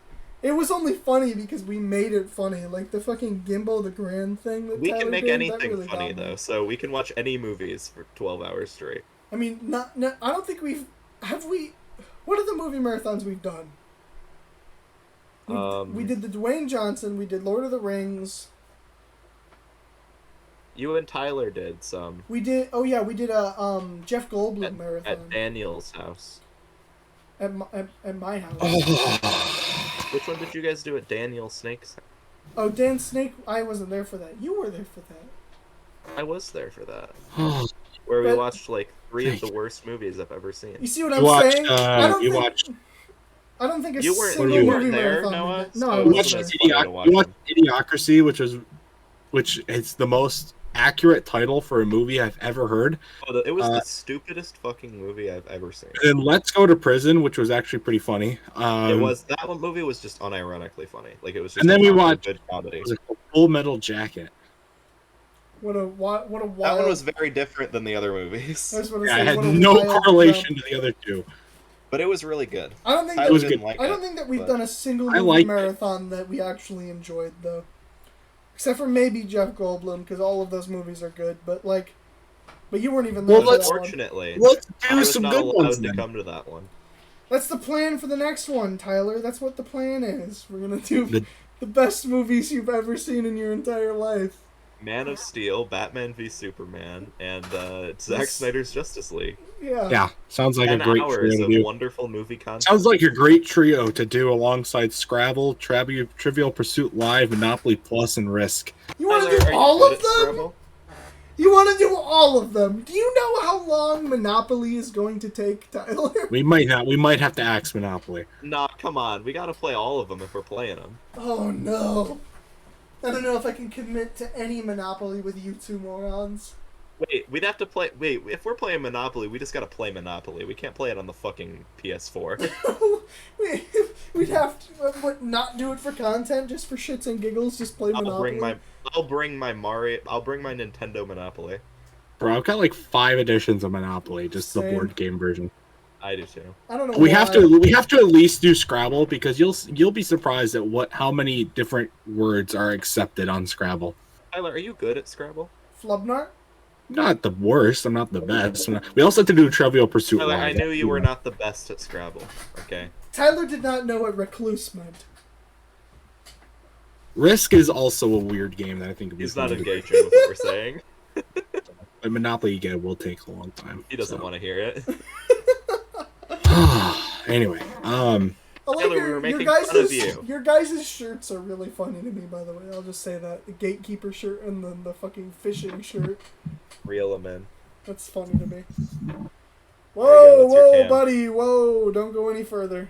It was only funny because we made it funny. Like the fucking Gimbo the Grand thing that We Tyler can make did, anything really funny, got me. though, so we can watch any movies for 12 hours straight. I mean, I don't think have we... What are the movie marathons we've done? We did the Dwayne Johnson, we did Lord of the Rings. You and Tyler did some. We did a Jeff Goldblum marathon. At Daniel's house. At my house. Which one did you guys do at Daniel Snake's house? Oh, Dan Snake, I wasn't there for that. You were there for that. I was there for that. Where we watched like 3 of the worst movies I've ever seen. You see what I'm saying? I don't think You weren't there, Noah? No, Oh, I You wasn't watched, there. Idiocracy, which is the most accurate title for a movie I've ever heard. Oh, it was the stupidest fucking movie I've ever seen. And then Let's Go to Prison, which was actually pretty funny. That one movie was just unironically funny. Like it was just. And then we watched good comedy. Full Metal Jacket. What a wild... That one was very different than the other movies. I had no correlation to the other two. But it was really good. I don't think I don't think that we've done a single movie marathon that we actually enjoyed, though. Except for maybe Jeff Goldblum, because all of those movies are good. But you weren't even there. Well, unfortunately, let's do I was some not good allowed ones to then. come to that one. That's the plan for the next one, Tyler. That's what the plan is. We're gonna do the best movies you've ever seen in your entire life. Man of Steel, Batman v Superman, and Zack Snyder's Justice League. Yeah. Sounds like a 10 great hours trio to of do. wonderful movie content. Sounds like a great trio to do alongside Scrabble, Trivial Pursuit Live, Monopoly Plus, and Risk. You want to Tyler, do are you all good of at them? Scrabble? You want to do all of them? Do you know how long Monopoly is going to take, Tyler? We might not. We might have to axe Monopoly. Nah, come on. We gotta play all of them if we're playing them. Oh no. I don't know if I can commit to any Monopoly with you two morons. Wait, we'd have to play... Wait, if we're playing Monopoly, we just gotta play Monopoly. We can't play it on the fucking PS4. We'd have to not do it for content, just for shits and giggles, just play Monopoly. I'll bring my Nintendo Monopoly. Bro, I've got like 5 editions of Monopoly, just the board game version. I do too. I don't know. We have to at least do Scrabble because you'll be surprised at how many different words are accepted on Scrabble. Tyler, are you good at Scrabble? Flubnart? Not the worst. I'm not the best. We also have to do Trivial Pursuit. Tyler, Live. I knew you were not the best at Scrabble. Okay. Tyler did not know what recluse meant. Risk is also a weird game that I think he's not engaging with what we're saying. The Monopoly game will take a long time. He doesn't want to hear it. Anyway, Taylor, we were making fun of you. Your guys' shirts are really funny to me, by the way. I'll just say that. The gatekeeper shirt and then the fucking fishing shirt. Reel him in. That's funny to me. Whoa, go, whoa, buddy. Whoa, don't go any further.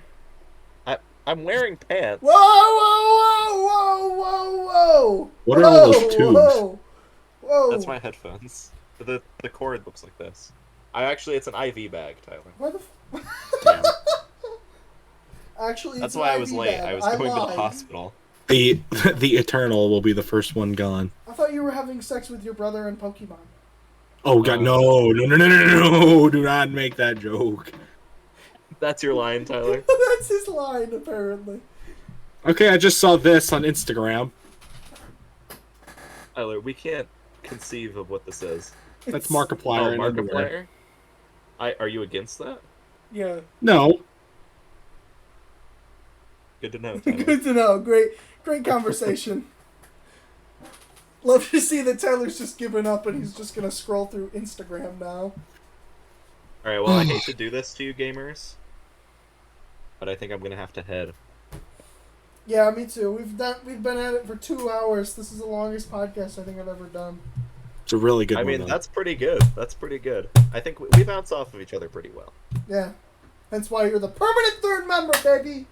I'm wearing pants. Whoa, whoa, whoa, whoa, whoa, whoa. What are all those tubes? Whoa. Whoa. That's my headphones. The cord looks like this. It's an IV bag, Tyler. Why the Damn. Actually, That's it's why an I was IV late. bag. I was going to the lied. hospital. The Eternal will be the first one gone. I thought you were having sex with your brother in Pokemon. Oh god, no! Do not make that joke. That's your line, Tyler. That's his line, apparently. Okay, I just saw this on Instagram. Tyler, we can't conceive of what this is. That's Markiplier. Oh, Markiplier? Are you against that? Yeah. No. Good to know, Tyler. Good to know. Great conversation. Love to see that Tyler's just given up and he's just gonna scroll through Instagram now. Alright, well, I hate to do this to you gamers, but I think I'm gonna have to head. Yeah, me too. We've been at it for 2 hours. This is the longest podcast I think I've ever done. It's a really good one. I mean, though. that's pretty good. That's pretty good. I think we bounce off of each other pretty well. Yeah. That's why you're the permanent third member, baby!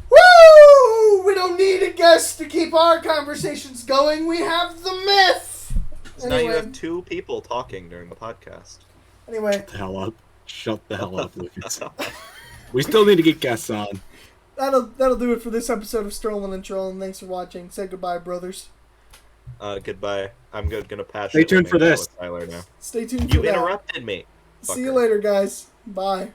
Woo! We don't need a guest to keep our conversations going. We have the myth! So now you have 2 people talking during the podcast. Anyway. Shut the hell up. Shut the hell up, Lucas. We still need to get guests on. That'll do it for this episode of Strollin and Trollin. Thanks for watching. Say goodbye, brothers. Goodbye. I'm gonna pass. Stay tuned for this. Tyler now. Stay tuned You for that. interrupted me. See you later, guys. Bye.